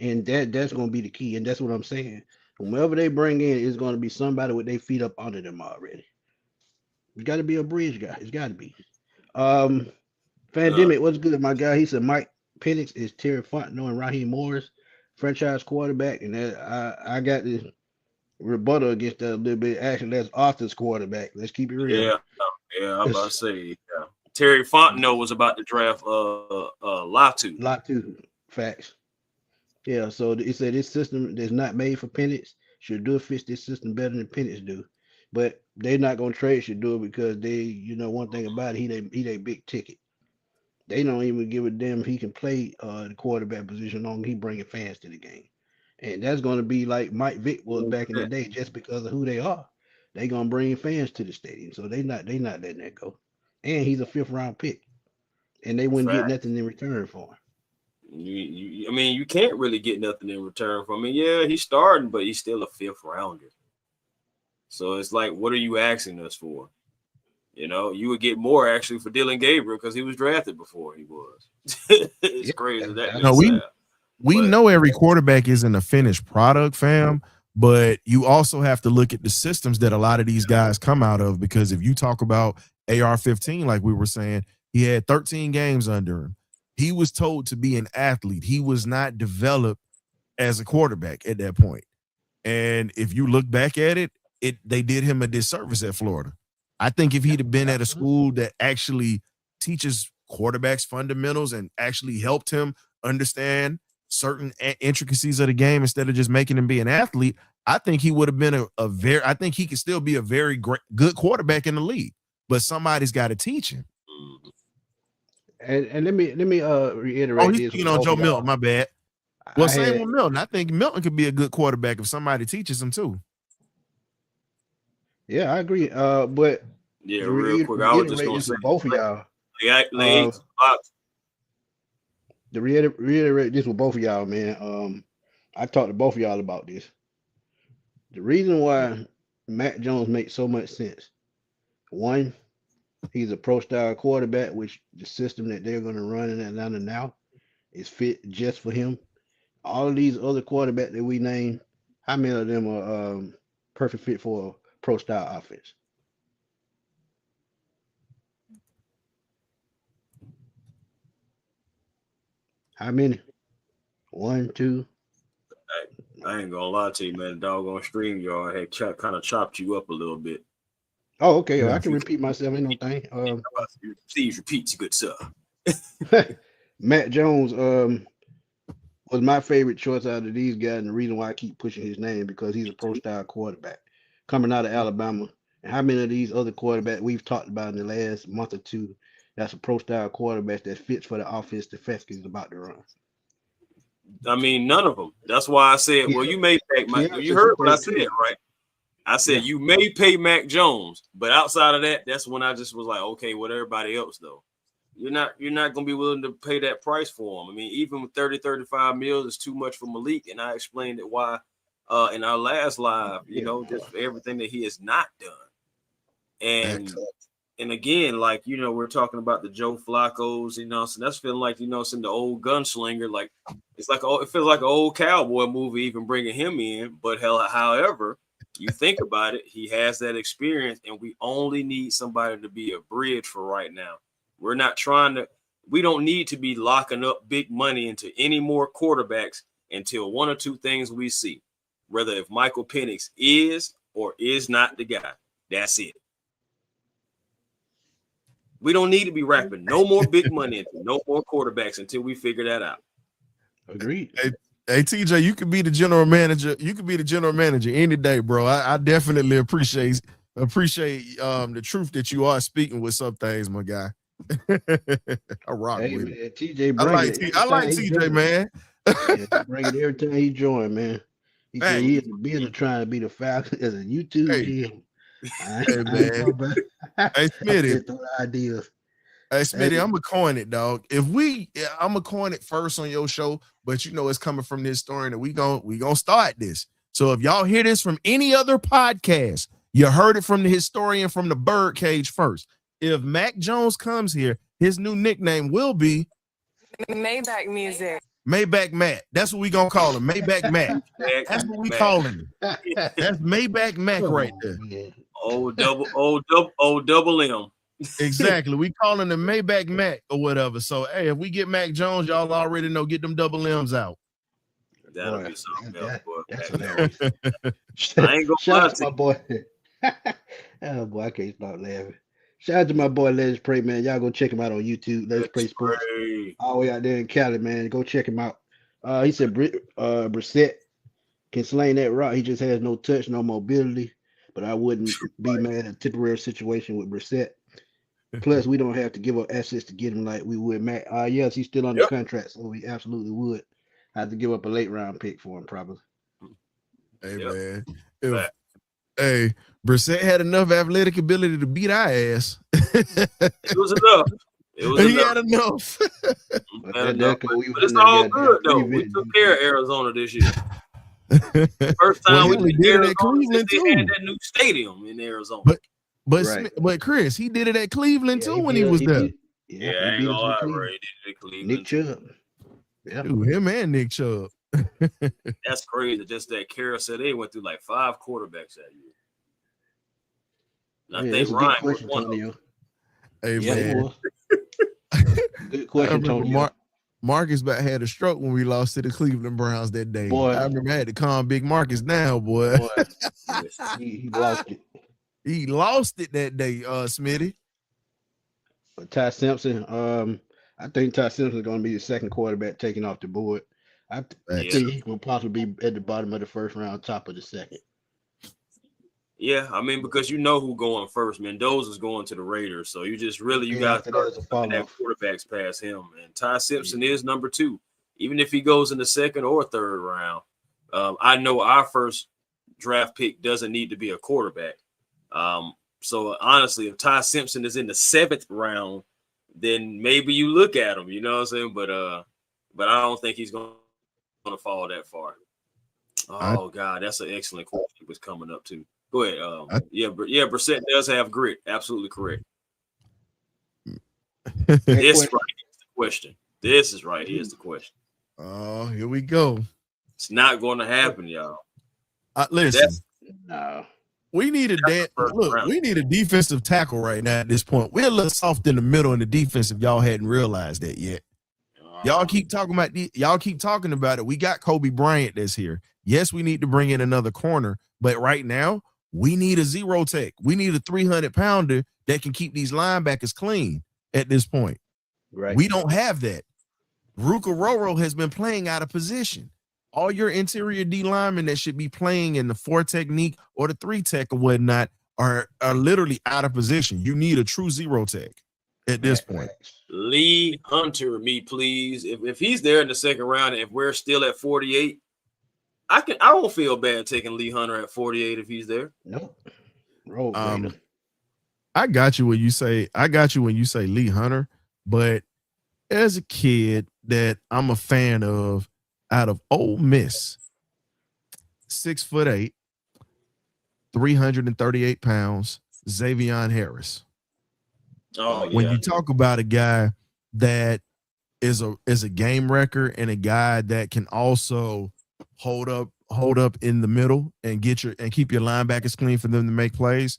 And that's going to be the key. And that's what I'm saying. Whomever they bring in is going to be somebody with their feet up under them already. It's got to be a bridge guy. It's got to be. Pandemic, what's good, my guy? He said Mike Penix is Terry Fontenot and Raheem Morris, franchise quarterback. And I got this rebuttal against that a little bit. Actually, that's Arthur's quarterback. Let's keep it real. Yeah, I'm about to say, Terry Fontenot was about to draft Latu. Latu, facts. Yeah, so it said this system that's not made for Penix should do fits this system better than Penix do. But they're not gonna trade Shador because they, you know, one thing about it, he they big ticket. They don't even give a damn if he can play the quarterback position long he bringing fans to the game. And that's gonna be like Mike Vick was back in the day, just because of who they are. They gonna bring fans to the stadium. So they not letting that go. And he's a 5th round pick. And they wouldn't get nothing in return for him. I mean, you can't really get nothing in return from him. Yeah, he's starting, but he's still a 5th rounder. So it's like, what are you asking us for? You know, you would get more actually for Dylan Gabriel because he was drafted before he was. It's crazy. We know every quarterback isn't a finished product, fam, but you also have to look at the systems that a lot of these guys come out of, because if you talk about AR-15, like we were saying, he had 13 games under him. He was told to be an athlete. He was not developed as a quarterback at that point. And if you look back at it, they did him a disservice at Florida. I think if he'd have been at a school that actually teaches quarterbacks fundamentals and actually helped him understand certain intricacies of the game instead of just making him be an athlete, I think he would have been I think he could still be a very good quarterback in the league, but somebody's got to teach him. And let me reiterate he's this. speaking on Joe Milton, my bad. Well, same with Milton. I think Milton could be a good quarterback if somebody teaches him too. Yeah, I agree. But yeah, real quick, I was just gonna say both of y'all. To reiterate this with both of y'all, man. I talked to both of y'all about this. The reason why Mac Jones makes so much sense. One, he's a pro-style quarterback, which the system that they're going to run in Atlanta now is fit just for him. All of these other quarterbacks that we named, how many of them are perfect fit for a pro-style offense? How many? 1, 2. I ain't gonna lie to you, man. The doggone stream y'all had kind of chopped you up a little bit. Oh, okay. Yeah. I can repeat myself. Ain't no thing. Please repeat, good sir. Matt Jones was my favorite choice out of these guys, and the reason why I keep pushing his name because he's a pro-style quarterback coming out of Alabama. And how many of these other quarterbacks we've talked about in the last month or two that's a pro-style quarterback that fits for the offense the Falcons is about to run? I mean, none of them. That's why I said, well, you may pay you heard what I said, right? I said you may pay Mac Jones, but outside of that, that's when I just was like, okay, what everybody else though. You're not gonna be willing to pay that price for him. I mean, even with 35 mil is too much for Malik, and I explained it why in our last live, just for everything that he has not done. And again, like, we're talking about the Joe Flaccos, so that's feeling like, some the old gunslinger, like it feels like an old cowboy movie, even bringing him in. But however, you think about it, he has that experience, and we only need somebody to be a bridge for right now. We don't need to be locking up big money into any more quarterbacks until one or two things we see, whether if Michael Penix is or is not the guy. That's it. We don't need to be wrapping no more big money into no more quarterbacks until we figure that out. Agreed. Hey, TJ, you could be the general manager. You could be the general manager any day, bro. I definitely appreciate the truth that you are speaking with some things, my guy. I rock with it. TJ, I like TJ, man. Bring it every time he join, man. He said he is a business trying to be the Falcons as a YouTube deal. Hey, man. Hey, Smitty. Ideas. Hey, Smitty, I'm gonna coin it, dog. I'm gonna coin it first on your show, but it's coming from this story, and we gonna start this. So if y'all hear this from any other podcast, you heard it from the historian from the Birdcage first. If Mac Jones comes here, his new nickname will be Maybach Music. Maybach Mac. That's what we gonna call him. Maybach Mac. That's what we call him. That's Maybach Mac right there. Old double M. Exactly. We calling him Maybach Mac or whatever. So hey, if we get Mac Jones, y'all already know, get them double M's out. That'll be something else, boy. That's hilarious. I ain't gonna shout out to my boy. Oh boy, I can't stop laughing. Shout out to my boy Let Us Pray, man. Y'all go check him out on YouTube. Let Us Pray Sports. All the way out there in Cali, man. Go check him out. He said Brissett can sling that rock. He just has no touch, no mobility. But I wouldn't be mad at a temporary situation with Brissett. Plus, we don't have to give up assets to get him like we would Mac. Yes, he's still under contract, so we absolutely would have to give up a late round pick for him, probably. Hey, man. Hey, Brissett had enough athletic ability to beat our ass. It was enough. He had enough. But it's all good, though. We took care of Arizona this year. First time we did it at Cleveland too. They had that new stadium in Arizona. But Chris, he did it at Cleveland too when he was there. Yeah, I ain't gonna lie, bro. He did it at Cleveland. Nick Chubb. Yeah, dude, him and Nick Chubb. That's crazy. Just that carousel, they went through like 5 quarterbacks that year. And I think Ryan was one of them. Hey, man. Good question, Tony. Marcus had a stroke when we lost to the Cleveland Browns that day. Boy, I remember I had to calm Big Marcus down, boy. He lost it. He lost it that day, Smitty. But Ty Simpson, I think Ty Simpson is going to be the second quarterback taken off the board. I Yeah. think he will possibly be at the bottom of the first round, top of the second. Yeah, I mean, because you know who going first. Mendoza's going to the Raiders, so you Then got after to that is a start fall looking at off. quarterbacks past him. And Ty Simpson Yeah. is number 2, even if he goes in the second or third round. I know our first draft pick doesn't need to be a quarterback. So honestly, if Ty Simpson is in the 7th round, then maybe you look at him. You know what I'm saying? But I don't think he's going to fall that far. Oh God, that's an excellent question. He was coming up too. Go ahead. Brissett does have grit. Absolutely correct. This right here's the question. This is right here's the question. Oh, here we go. It's not going to happen, y'all. Listen, No. we need we need a defensive tackle right now at this point. We're a little soft in the middle in the defense if y'all hadn't realized that yet. Y'all keep talking about it. We got Kobe Bryant that's here. Yes, we need to bring in another corner, but right now we need a zero tech. We need a 300-pounder that can keep these linebackers clean at this point. Right. We don't have that. Ruka Roro has been playing out of position. All your interior D linemen that should be playing in the 4 technique or the 3 tech or whatnot are literally out of position. You need a true zero tech at this point. Lee Hunter, me please. If he's there in the second round, if we're still at 48, I won't feel bad taking Lee Hunter at 48 if he's there. Nope. I got you when you say Lee Hunter, but as a kid that I'm a fan of out of Ole Miss, 6'8", 338 pounds, Xavier Harris. Oh, yeah. When you talk about a guy that is a game wrecker and a guy that can also hold up in the middle and keep your linebackers clean for them to make plays,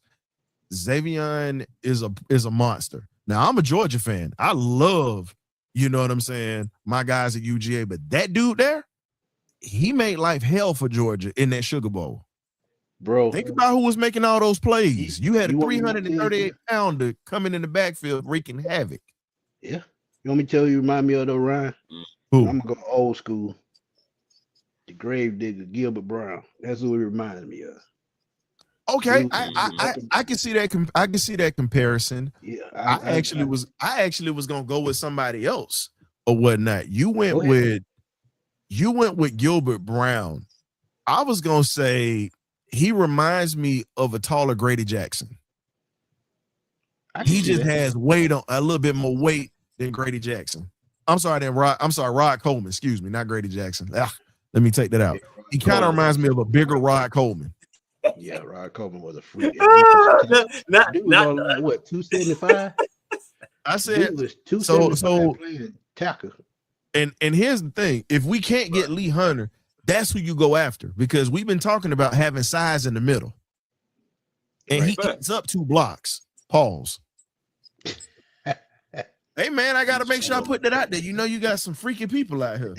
Xavier is a monster. Now I'm a Georgia fan. I love, you know what I'm saying, my guys at UGA, but that dude there, he made life hell for Georgia in that Sugar Bowl. Bro, think about who was making all those plays. You had a want me to 338-pounder coming in the backfield wreaking havoc. Yeah. You want me to tell you, remind me of the Ryan? Who? I'm going to go old school. The Gravedigger, Gilbert Brown. That's who it reminded me of. Okay, I can see that. I can see that comparison. Yeah, I actually was gonna go with somebody else or whatnot. You went with Gilbert Brown. I was gonna say he reminds me of a taller Grady Jackson. He just has weight on a little bit more weight than Grady Jackson. Rod Coleman. Excuse me, not Grady Jackson. Let me take that out. He kind of reminds me of a bigger Rod Coleman. Yeah, Rod Coleman was a freak. Dude was like what, 275? I said dude was 275 playing tackle. And here's the thing: if we can't get Lee Hunter, that's who you go after, because we've been talking about having size in the middle, and he gets up 2 blocks. Pause. Hey man, I gotta make sure I put that out there. You know, you got some freaky people out here.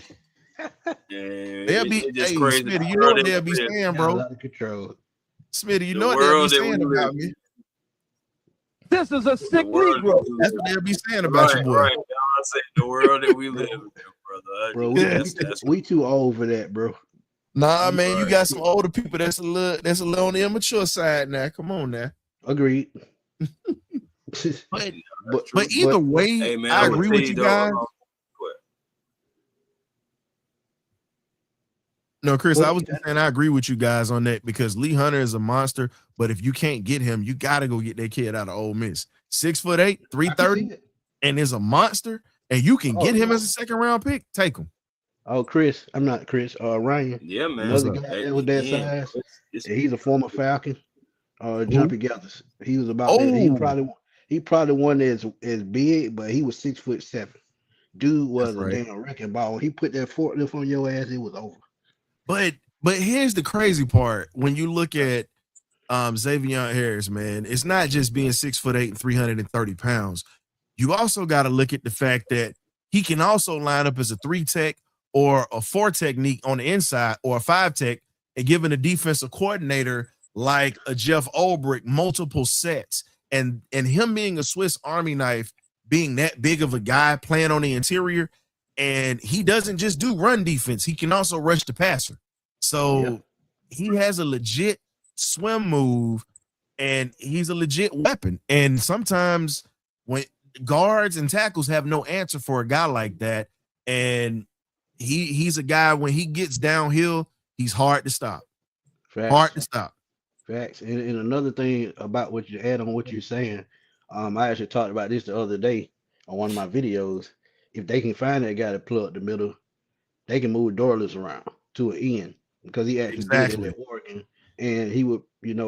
They'll be crazy. Smitty, you know what they'll be saying, bro. Out of control. Smitty, you know what they'll be saying about me. This is a sick Negro. That's what they'll be saying about you, boy. Right. I say the world that we live in, brother. Bro, we too old for that, bro. Nah, man, you got some older people that's a little on the immature side now. Come on now. Agreed. but either way, hey, man, I agree with you guys. No, Chris, I was just saying I agree with you guys on that, because Lee Hunter is a monster, but if you can't get him, you got to go get that kid out of Ole Miss. 6'8", 330, and is a monster, and you can get him as a second-round pick. Take him. Oh, Chris. I'm not Chris. Ryan. Yeah, man. Another guy that was that size. He's a former Falcon. Jumpy Gathers. He was about that. He probably one that's as big, but he was 6'7". Dude was a damn wrecking ball. He put that forklift on your ass, it was over. But here's the crazy part. When you look at Xavier Harris, man, it's not just being 6'8" and 330 pounds. You also got to look at the fact that he can also line up as a 3 tech or a 4 technique on the inside, or a 5 tech, and giving a defensive coordinator like a Jeff Ulbrich multiple sets, and him being a Swiss Army knife being that big of a guy playing on the interior. And he doesn't just do run defense. He can also rush the passer. So he has a legit swim move and he's a legit weapon. And sometimes when guards and tackles have no answer for a guy like that, and he's a guy when he gets downhill, he's hard to stop. Facts. Hard to stop. Facts. And another thing about what you add on what you're saying, I actually talked about this the other day on one of my videos. If they can find that guy to plug the middle, they can move Dorless around to an end because he actually did it at Oregon, and he would,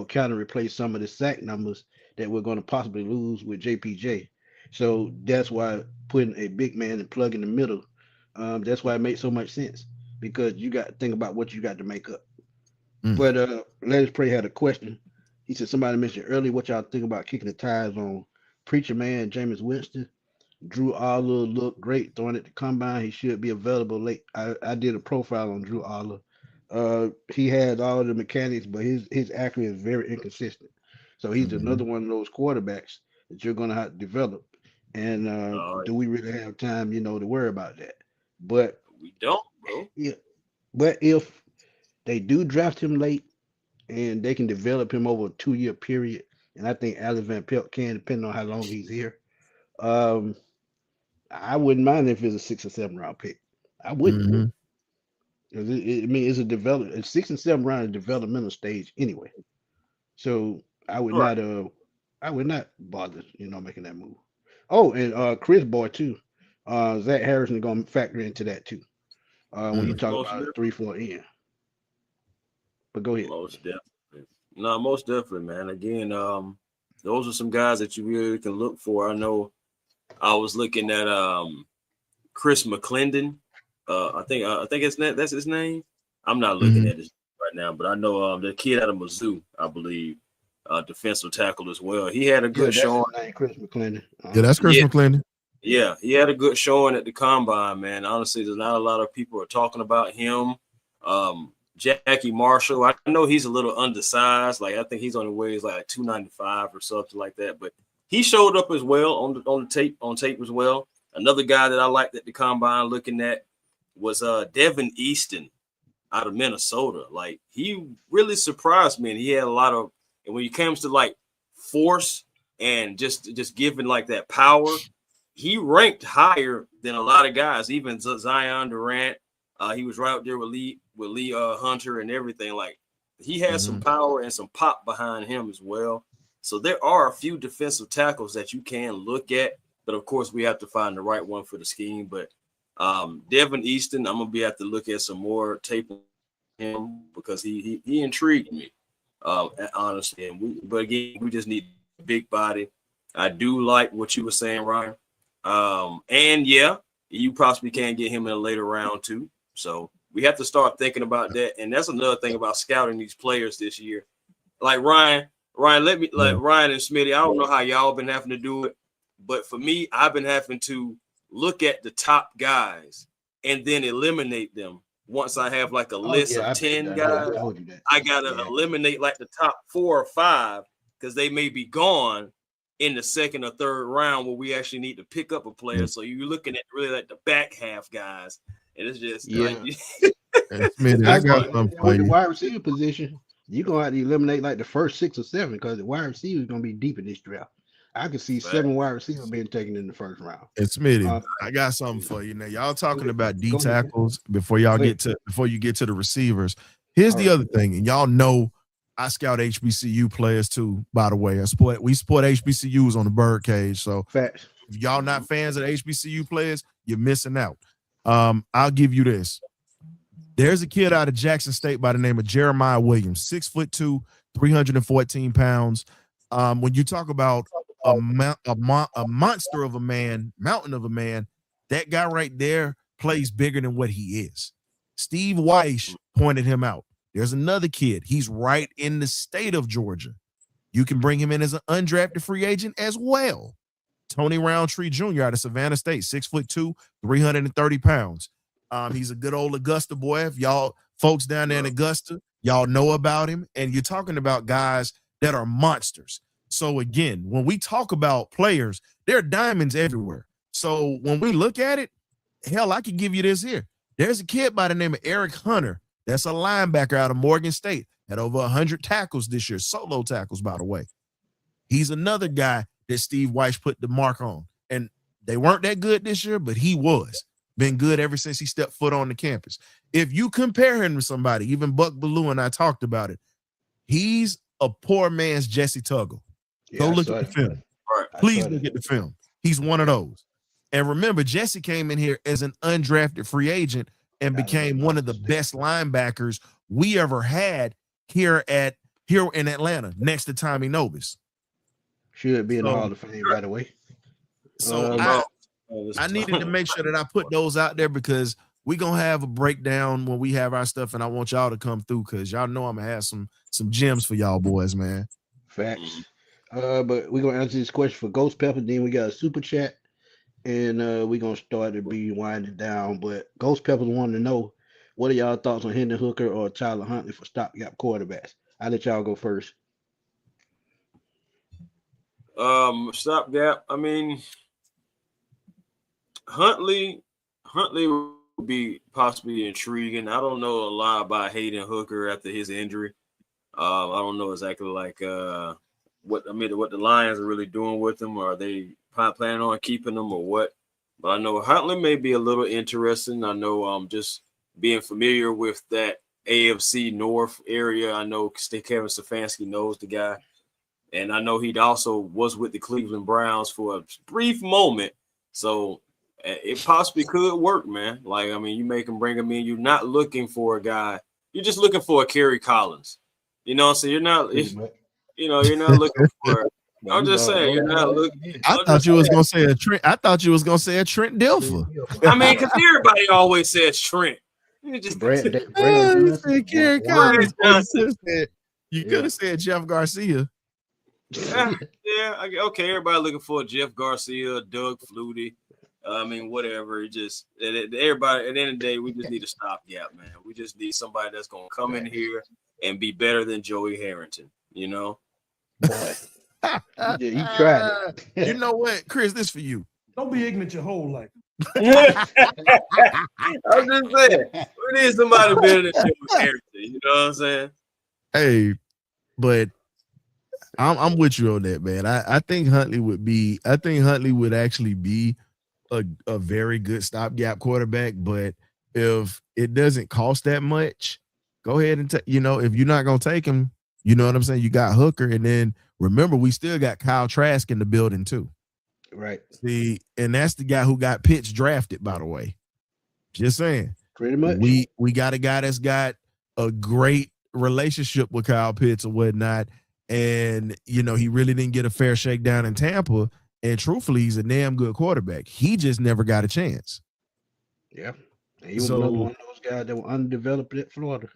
kind of replace some of the sack numbers that we're going to possibly lose with JPJ. So that's why putting a big man and plug in the middle, that's why it makes so much sense because you got to think about what you got to make up. But Let Us Pray had a question. He said somebody mentioned earlier what y'all think about kicking the tires on Preacher Man, Jameis Winston. Drew Aller looked great throwing at the combine. He should be available late. I did a profile on Drew Aller. He has all the mechanics, but his accuracy is very inconsistent. So he's another one of those quarterbacks that you're going to have to develop. And do we really have time, to worry about that? But we don't, bro. Yeah. But if they do draft him late and they can develop him over a 2-year period, and I think Alex Van Pelt can, depending on how long he's here. I wouldn't mind if it's a 6 or 7 round pick. I wouldn't. It's a 6 and 7 round developmental stage anyway. So I would not bother, making that move. Oh, and Chris Boy too. Zach Harrison is gonna factor into that too. When you talk about 3-4 in. But go ahead. Most definitely. No, most definitely, man. Again, those are some guys that you really can look for. I know I was looking at Chris McClendon. I think that's his name. I'm not looking at this right now, but I know the kid out of Mizzou, I believe, defensive tackle as well. He had a good showing. Chris McClendon. Yeah, that's Chris McClendon. Yeah, he had a good showing at the combine, man. Honestly, there's not a lot of people are talking about him. Jackie Marshall, I know he's a little undersized. Like I think he's only weighs like 295 or something like that, but he showed up as well on tape as well. Another guy that I liked at the combine looking at was Devin Easton out of Minnesota. Like he really surprised me, and he had a lot of. And when it comes to like force and just giving like that power, he ranked higher than a lot of guys. Even Zion Durant, he was right up there with Lee Hunter and everything. Like he has some power and some pop behind him as well. So there are a few defensive tackles that you can look at, but of course we have to find the right one for the scheme. But Devin Easton, I'm gonna have to look at some more tape on him because he intrigued me, honestly. But again, we just need a big body. I do like what you were saying, Ryan. And yeah, you possibly can get him in a later round too. So we have to start thinking about that. And that's another thing about scouting these players this year. Like Ryan, Ryan and Smitty, I don't know how y'all been having to do it, but for me, I've been having to look at the top guys and then eliminate them. Once I have like a list of 10 guys, I gotta eliminate like the top 4 or 5 because they may be gone in the second or third round where we actually need to pick up a player. So you're looking at really like the back half guys, and it's just like, Smitty, I got something for you. The wide receiver position, you're gonna have to eliminate like the first 6 or 7 because the wide receiver is gonna be deep in this draft. I can see 7 wide receivers being taken in the first round. And Smitty, I got something for you. Now, y'all talking about D tackles before you get to the receivers. Here's the other thing, and y'all know I scout HBCU players too. By the way, we support HBCUs on the Birdcage. So facts. If y'all not fans of the HBCU players, you're missing out. I'll give you this. There's a kid out of Jackson State by the name of Jeremiah Williams, 6'2", 314 pounds. When you talk about a monster of a man, mountain of a man, that guy right there plays bigger than what he is. Steve Weish pointed him out. There's another kid. He's right in the state of Georgia. You can bring him in as an undrafted free agent as well. Tony Roundtree Jr. out of Savannah State, 6'2", 330 pounds. He's a good old Augusta boy. If y'all folks down there in Augusta, y'all know about him. And you're talking about guys that are monsters. So again, when we talk about players, there are diamonds everywhere. So when we look at it, hell, I can give you this here. There's a kid by the name of Eric Hunter. That's a linebacker out of Morgan State. Had over 100 tackles this year, solo tackles, by the way. He's another guy that Steve Weiss put the mark on. And they weren't that good this year, but he was. Been good ever since he stepped foot on the campus. If you compare him to somebody, even Buck Bellew and I talked about it, he's a poor man's Jesse Tuggle. Go look at the film. Please look at the film. He's one of those. And remember, Jesse came in here as an undrafted free agent and became one of the best linebackers we ever had here in Atlanta, next to Tommy Nobis. Should be in the Hall of Fame, by the way. So I needed to make sure that I put those out there because we're going to have a breakdown when we have our stuff, and I want y'all to come through because y'all know I'm going to have some gems for y'all boys, man. Facts. But we're going to answer this question for Ghost Pepper. Then we got a super chat, and we're going to start to be winding down. But Ghost Pepper wanted to know, what are y'all thoughts on Hendon Hooker or Tyler Huntley for stopgap quarterbacks? I'll let y'all go first. Stopgap. I mean, Huntley would be possibly intriguing. I don't know a lot about Hayden Hooker after his injury. I don't know exactly like what the Lions are really doing with him. Or are they planning on keeping him or what? But I know Huntley may be a little interesting. I know just being familiar with that AFC North area. I know Kevin Stefanski knows the guy. And I know he also was with the Cleveland Browns for a brief moment. So it possibly could work, man. Like, I mean, you make him bring him in. You're not looking for a guy. You're just looking for a Kerry Collins. You know, so you're not, you're not looking for. I'm just saying, you're not looking. I thought you was gonna say a Trent. I thought you was gonna say a Trent Dilfer. I mean, because everybody always says Trent. You just Kerry Collins. You could have said Jeff Garcia. Okay. Everybody looking for Jeff Garcia, Doug Flutie. I mean, whatever. It just everybody. At the end of the day, we just need a stopgap, man. We just need somebody that's gonna come in here and be better than Joey Harrington. You know. Boy. You tried it. You know what, Chris? This for you. Don't be ignorant your whole life. I'm just saying, we need somebody better than Joey Harrington. You know what I'm saying? Hey, but I'm with you on that, man. I think Huntley would actually be a very good stopgap quarterback. But if it doesn't cost that much, go ahead and if you're not gonna take him, you know what I'm saying? You got Hooker, and then remember we still got Kyle Trask in the building too. Right. See, and that's the guy who got Pitts drafted, by the way. Just saying. Pretty much. We got a guy that's got a great relationship with Kyle Pitts or whatnot. And, he really didn't get a fair shakedown in Tampa. And truthfully, he's a damn good quarterback. He just never got a chance. Yeah. And he was another one of those guys that were undeveloped at Florida.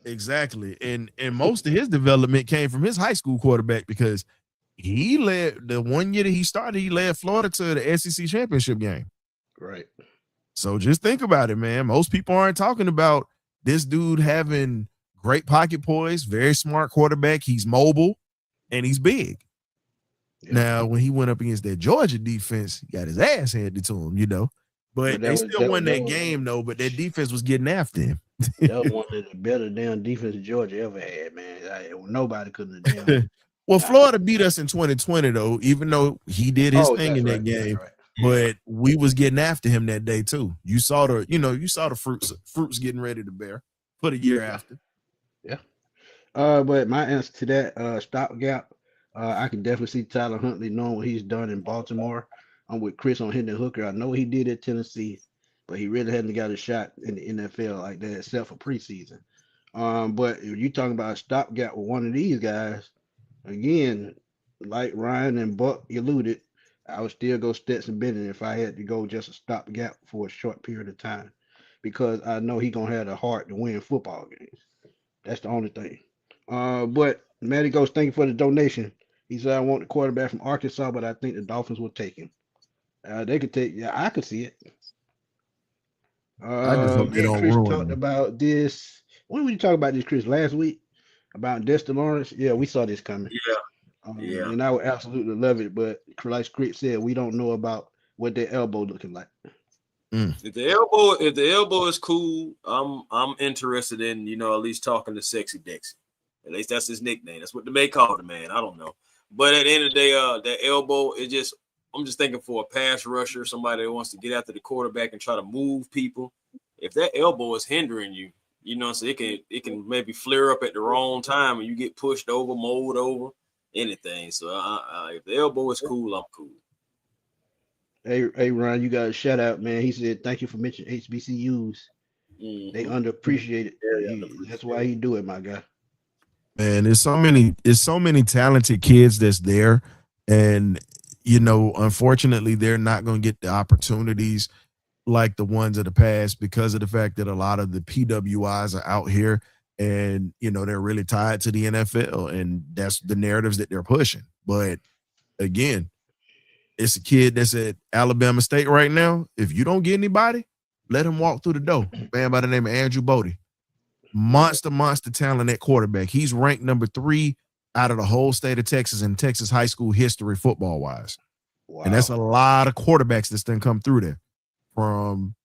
Exactly. And most of his development came from his high school quarterback because he led the 1 year that he started, he led Florida to the SEC championship game. Right. So just think about it, man. Most people aren't talking about this dude having great pocket poise, very smart quarterback. He's mobile and he's big. Yeah. Now, when he went up against that Georgia defense, he got his ass handed to him, But they still won that game, though. But that defense was getting after him. That was one of the better damn defenses Georgia ever had, man. Nobody couldn't have done. Well, Florida beat us in 2020, though, even though he did his thing in that game. Right. But we was getting after him that day too. You saw the fruits getting ready to bear for the year after. Yeah. But my answer to that stopgap, I can definitely see Tyler Huntley knowing what he's done in Baltimore. I'm with Chris on Hendon Hooker. I know he did at Tennessee, but he really hadn't got a shot in the NFL like that except for preseason. But if you're talking about a stopgap with one of these guys, again, like Ryan and Buck alluded, I would still go Stetson Bennett if I had to go just a stopgap for a short period of time, because I know he's gonna have the heart to win football games. That's the only thing. But Matty goes, thank you for the donation. He said, I want the quarterback from Arkansas, but I think the Dolphins will take him. They could take, I could see it. I just hope they don't Chris ruin talked about this. When were you talking about this, Chris? Last week about Dexter Lawrence? Yeah, we saw this coming. Yeah. Yeah. And I would absolutely love it. But like Crit said, we don't know about what their elbow looking like. If the elbow is cool, I'm interested in, at least talking to Sexy Dexy. At least that's his nickname. That's what they may call the man. I don't know. But at the end of the day, that elbow, I'm just thinking for a pass rusher, somebody that wants to get after the quarterback and try to move people. If that elbow is hindering you, so it can maybe flare up at the wrong time and you get pushed over, mowed over, anything. So if the elbow is cool, I'm cool. Hey, Ron, you got a shout out, man. He said, thank you for mentioning HBCUs. They underappreciate it. That's why he do it, my guy. Man, there's so many talented kids that's there. And, unfortunately, they're not going to get the opportunities like the ones of the past because of the fact that a lot of the PWIs are out here and, they're really tied to the NFL. And that's the narratives that they're pushing. But again, it's a kid that's at Alabama State right now. If you don't get anybody, let him walk through the door. Man by the name of Andrew Bodie. Monster talent at quarterback. He's ranked number 3 out of the whole state of Texas in Texas high school history football-wise. Wow. And that's a lot of quarterbacks that's done come through there. From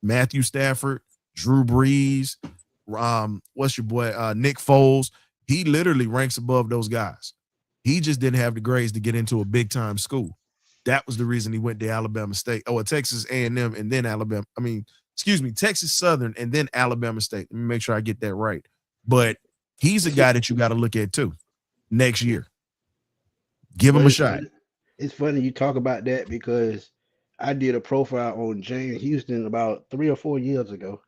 Matthew Stafford, Drew Brees, what's your boy, Nick Foles. He literally ranks above those guys. He just didn't have the grades to get into a big-time school. That was the reason he went to Alabama State. Texas A&M and then Alabama. Texas Southern and then Alabama State. Let me make sure I get that right. But he's a guy that you got to look at too next year. Give him a shot. It's funny you talk about that because I did a profile on James Houston about 3 or 4 years ago.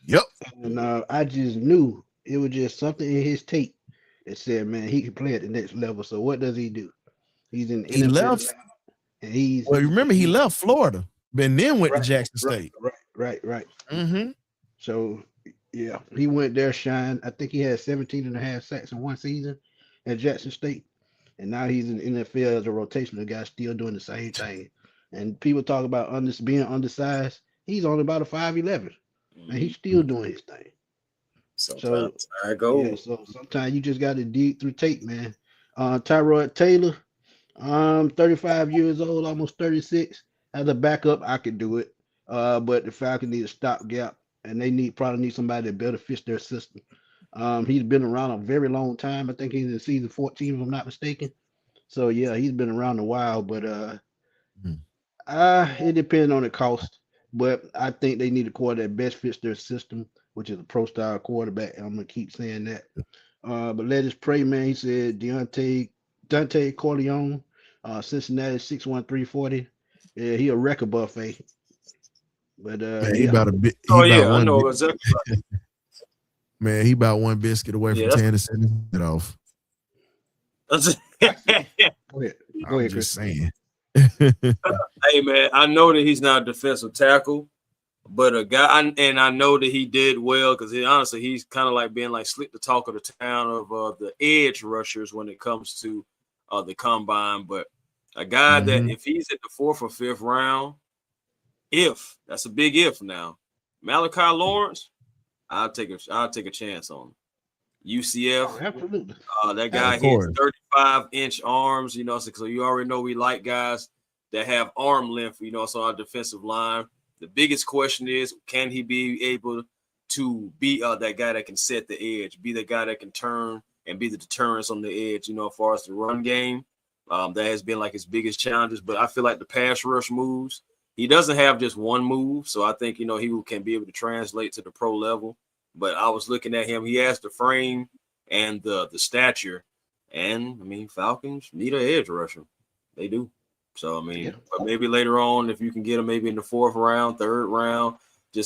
Yep. And I just knew it was just something in his tape that said, man, he can play at the next level. So what does he do? He's in he NFL left. now, and he left Florida, but then went to Jackson State. Right. Mm-hmm. So yeah, he went there, shined. I think he had 17 and a half sacks in one season at Jackson State. And now he's in the NFL as a rotational guy, still doing the same thing. And people talk about being undersized. He's only about a 5'11", and he's still doing his thing. Sometimes I go. Yeah, so sometimes you just got to dig through tape, man. Tyrod Taylor, 35 years old, almost 36. As a backup, I could do it. But the Falcons need a stopgap, and they probably need somebody that better fits their system. He's been around a very long time. I think he's in season 14, if I'm not mistaken. So yeah, he's been around a while, but it depends on the cost. But I think they need a quarterback that best fits their system, which is a pro-style quarterback. And I'm gonna keep saying that. But let us pray, man. He said Dante Corleone, Cincinnati 6'1", 340. Yeah, he a record buffet. But man, he about a bit. I know exactly. Man, he about one biscuit away from Tennessee. Get off. Go ahead, I'm just saying. Hey man, I know that he's not a defensive tackle, but a guy, and I know that he did well because honestly, he's kind of like being like slick the talk of the town of the edge rushers when it comes to the combine. But a guy that if he's at the 4th or 5th round, that's a big if now, Malachi Lawrence, I'll take a chance on him. UCF, absolutely. That guy hits 35-inch arms, so you already know we like guys that have arm length, so our defensive line. The biggest question is, can he be able to be that guy that can set the edge, be the guy that can turn and be the deterrence on the edge, as far as the run game. That has been like his biggest challenges, but I feel like the pass rush moves, he doesn't have just one move, so I think, he can be able to translate to the pro level. But I was looking at him. He has the frame and the stature. And, Falcons need an edge rusher. They do. So, but maybe later on, if you can get him maybe in the 4th round, 3rd round,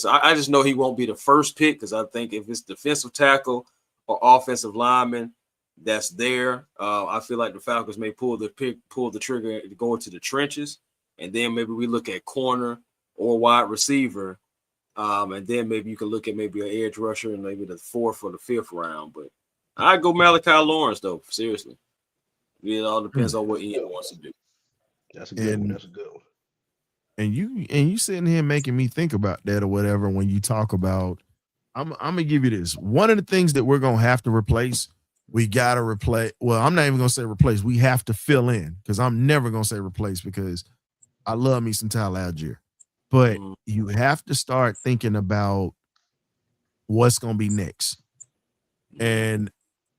I just know he won't be the first pick because I think if it's defensive tackle or offensive lineman that's there, I feel like the Falcons may pull the trigger to go into the trenches. And then maybe we look at corner or wide receiver. And then maybe you can look at maybe an edge rusher in maybe the 4th or the 5th round. But I'd go Malachi Lawrence, though, seriously. It all depends on what Ian wants to do. That's a good one. That's a good one. And you sitting here making me think about that or whatever when you talk about I'm gonna give you this. One of the things that we're gonna have to replace we got to replace. Well, I'm not even going to say replace. We have to fill in because I'm never going to say replace because I love me some Tyler Algier. But you have to start thinking about what's going to be next. And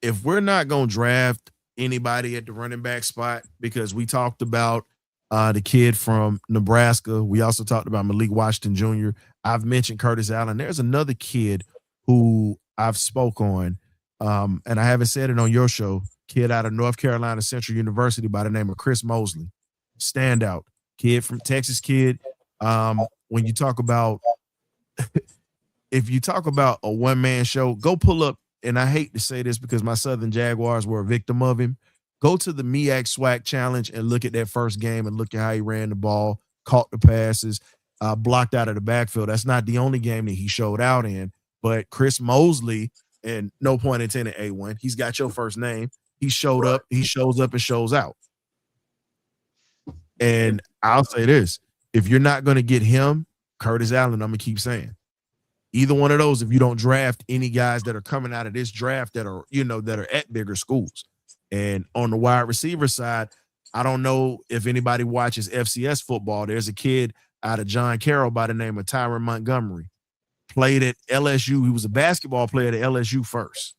if we're not going to draft anybody at the running back spot, because we talked about the kid from Nebraska. We also talked about Malik Washington Jr. I've mentioned Curtis Allen. There's another kid who I've spoke on, and I haven't said it on your show, kid out of North Carolina Central University by the name of Chris Mosley. Standout kid from Texas kid. When you talk about, if you talk about a one-man show, go pull up, and I hate to say this because my Southern Jaguars were a victim of him. Go to the MEAC SWAC challenge and look at that first game and look at how he ran the ball, caught the passes, blocked out of the backfield. That's not the only game that he showed out in, but Chris Mosley, and no point intended, A1, he's got your first name. He showed up, he shows up and shows out. And I'll say this, if you're not going to get him, Curtis Allen, I'm going to keep saying. Either one of those, if you don't draft any guys that are coming out of this draft that are, that are at bigger schools. And on the wide receiver side, I don't know if anybody watches FCS football. There's a kid out of John Carroll by the name of Tyron Montgomery. Played at LSU. He was a basketball player at LSU first.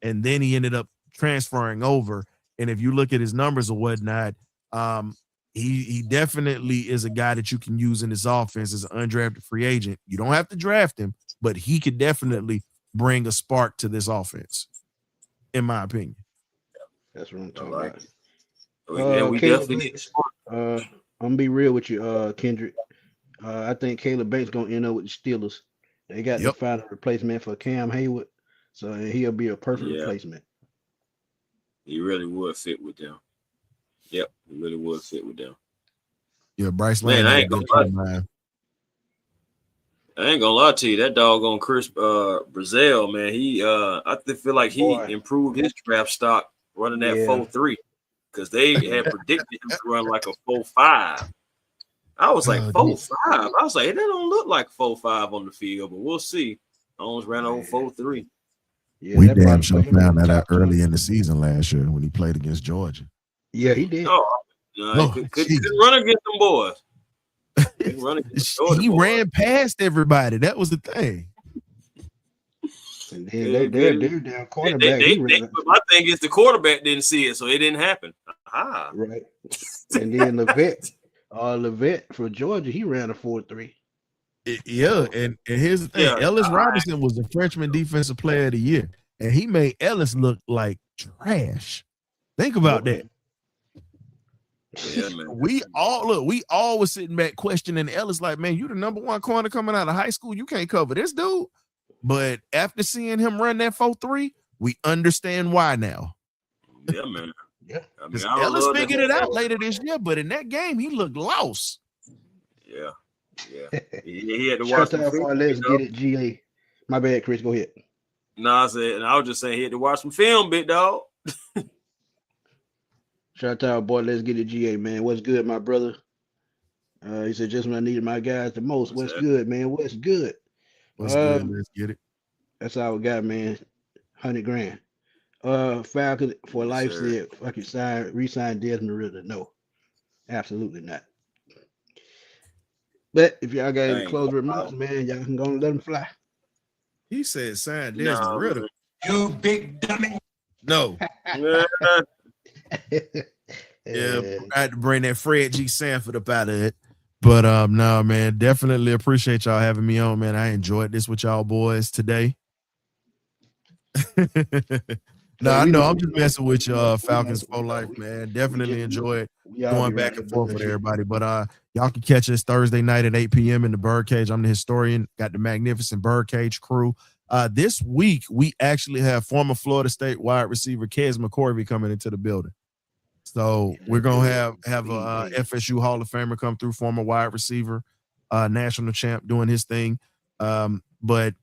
And then he ended up transferring over. And if you look at his numbers or whatnot, he definitely is a guy that you can use in this offense as an undrafted free agent. You don't have to draft him, but he could definitely bring a spark to this offense, in my opinion. That's what I'm talking about. We definitely need I'm gonna be real with you, Kendrick. I think Caleb Banks gonna end up with the Steelers. They got to find a replacement for Cam Hayward, so he'll be a perfect replacement. He really would fit with them. Yep, he really would fit with them. Yeah, Bryce Lane. Man, I ain't gonna lie to you. That doggone Chris Brazil, man. I feel like he improved his draft stock running that 4.3 because they had predicted him to run like a 4.5. I was like 4.5. I was like, it don't look like 4.5 on the field, but we'll see. I almost ran on 4.3. Yeah, we damn sure found that out early in the season last year when he played against Georgia. Yeah, he did. Couldn't run against them boys. He ran past everybody. That was the thing. And then their damn quarterback. My thing is the quarterback didn't see it, so it didn't happen. Right. And then Levette for Georgia, he ran a 4.3. And here's the thing: Ellis Robinson was the freshman defensive player of the year, and he made Ellis look like trash. Think about that. Yeah, man. We all was sitting back questioning Ellis, like, man, you the number one corner coming out of high school. You can't cover this dude. But after seeing him run that 4.3, we understand why now. Yeah, man. Yeah. Ellis figured it out later this year, but in that game, he looked lost. Yeah. He had to watch some film. Let's get it, GA. My bad, Chris. Go ahead. I was just saying he had to watch some film, big dog. Shout out, boy. Let's get it, GA, man. What's good, my brother? He said, just when I needed my guys the most. What's good, man? What's good? What's good? Let's get it. That's all we got, man. $100,000. Falcons for life said, fucking re-sign Desmond Ritter. No, absolutely not. But if y'all got any closing remarks, man, y'all can go and let them fly. He said, sign Desmond Ritter. You big dummy. No. I had to bring that Fred G. Sanford up out of it. But no, man, definitely appreciate y'all having me on, man. I enjoyed this with y'all boys today. I know I'm just messing with y'all, Falcons for life, man. Definitely enjoyed going back and forth with everybody. But y'all can catch us Thursday night at 8 p.m. in the Birdcage. I'm the historian, got the magnificent Birdcage crew. This week, we actually have former Florida State wide receiver Kez McCorvey coming into the building. So we're going to have a FSU Hall of Famer come through, former wide receiver, national champ doing his thing. But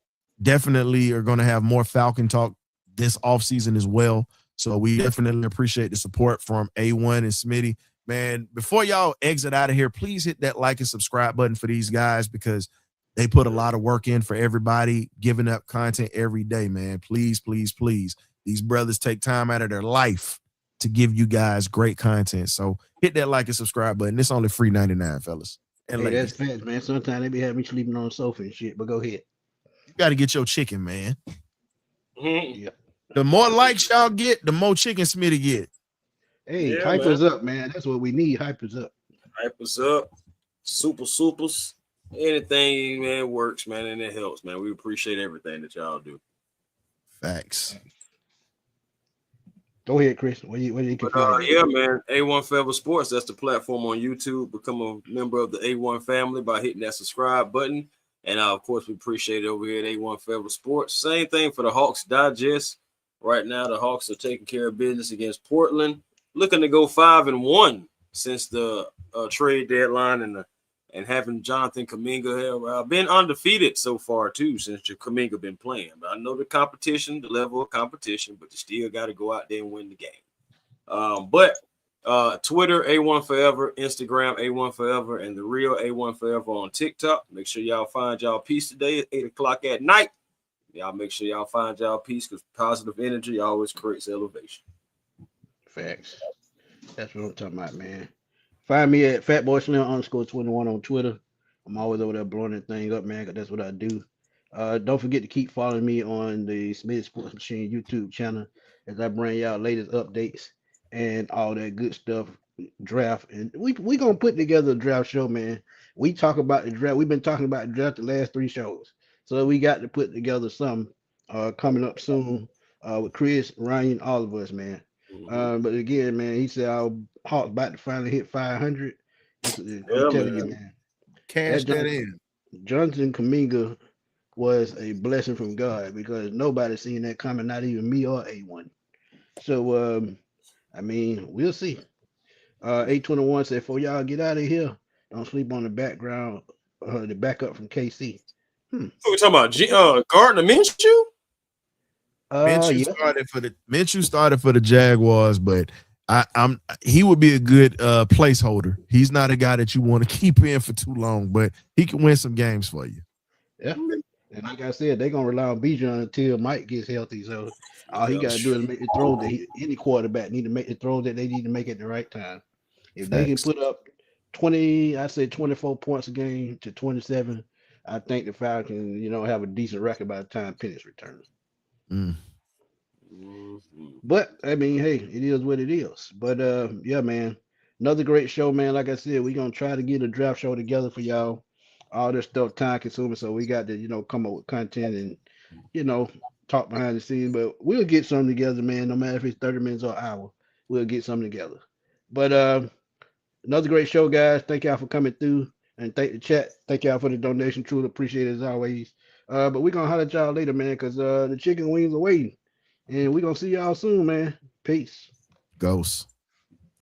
definitely are going to have more Falcon talk this offseason as well. So we definitely appreciate the support from A1 and Smitty. Man, before y'all exit out of here, please hit that like and subscribe button for these guys because they put a lot of work in for everybody, giving up content every day, man. Please, please, please These brothers take time out of their life to give you guys great content. So hit that like and subscribe button. It's only free 99, fellas and Hey, ladies. that's facts, man. Sometimes they be having me sleeping on the sofa and shit. But go ahead. You got to get your chicken, man. Mhm. Yeah. The more likes y'all get, the more chicken Smitty get. Hey, Yeah, hype man. us up, man. That's what we need. Hype us up. Hype us up. Supers. Anything, man, works, man, and it helps, man. We appreciate everything that y'all do. Facts. Go ahead, Chris. What do you But compare? yeah, man, A1 Forever Sports, that's the platform on YouTube. Become a member of the A1 family by hitting that subscribe button. And of course, we appreciate it over here at A1 Forever Sports. Same thing for the Hawks Digest. Right now, the Hawks are taking care of business against Portland, looking to go 5-1 since the trade deadline and having Jonathan Kuminga have been undefeated so far too since Kuminga been playing. But I know the competition, the level of competition, but you still got to go out there and win the game. But Twitter A1 Forever, Instagram A1 Forever, and the real A1 Forever on TikTok. Make sure y'all find y'all peace today at 8:00 at night. Y'all make sure y'all find y'all peace because positive energy always creates elevation. Facts. That's what I'm talking about, man. Find me at FatBoySlim_21 on Twitter. I'm always over there blowing that thing up, man, because that's what I do. Don't forget to keep following me on the Smitty Sports Machine YouTube channel as I bring y'all latest updates and all that good stuff. Draft, and we gonna put together a draft show, man. We talk about the draft. We've been talking about the draft the last 3 shows, so we got to put together some coming up soon with Chris, Ryan, all of us, man. But again, man, he said our Hawks about to finally hit 500. I'm telling you, man, Cash that Johnson, in. Johnson Kuminga was a blessing from God because nobody seen that coming, not even me or A1. So, I mean, we'll see. 821 said, "For y'all get out of here, don't sleep on the background, the backup from KC." What we talking about? Gardner Minshew? Minshew started for the Jaguars, but he would be a good placeholder. He's not a guy that you want to keep in for too long, but he can win some games for you. Yeah. And like I said, they're gonna rely on Bijan until Mike gets healthy. So all he gotta do is make the throw that any quarterback need to make the throw that they need to make at the right time. If they can put up 24 points a game to 27, I think the Falcons, have a decent record by the time Penix returns. But I mean, hey, it is what it is. But yeah, man, another great show, man. Like I said, we're gonna try to get a draft show together for y'all. All this stuff time consuming, so we got to, come up with content and, talk behind the scenes. But we'll get something together, man. No matter if it's 30 minutes or an hour, we'll get something together. But another great show, guys. Thank y'all for coming through, and thank the chat. Thank y'all for the donation. Truly appreciate it as always. But we're gonna holler at y'all later, man, because the chicken wings are waiting. And we're gonna see y'all soon, man. Peace. Ghost.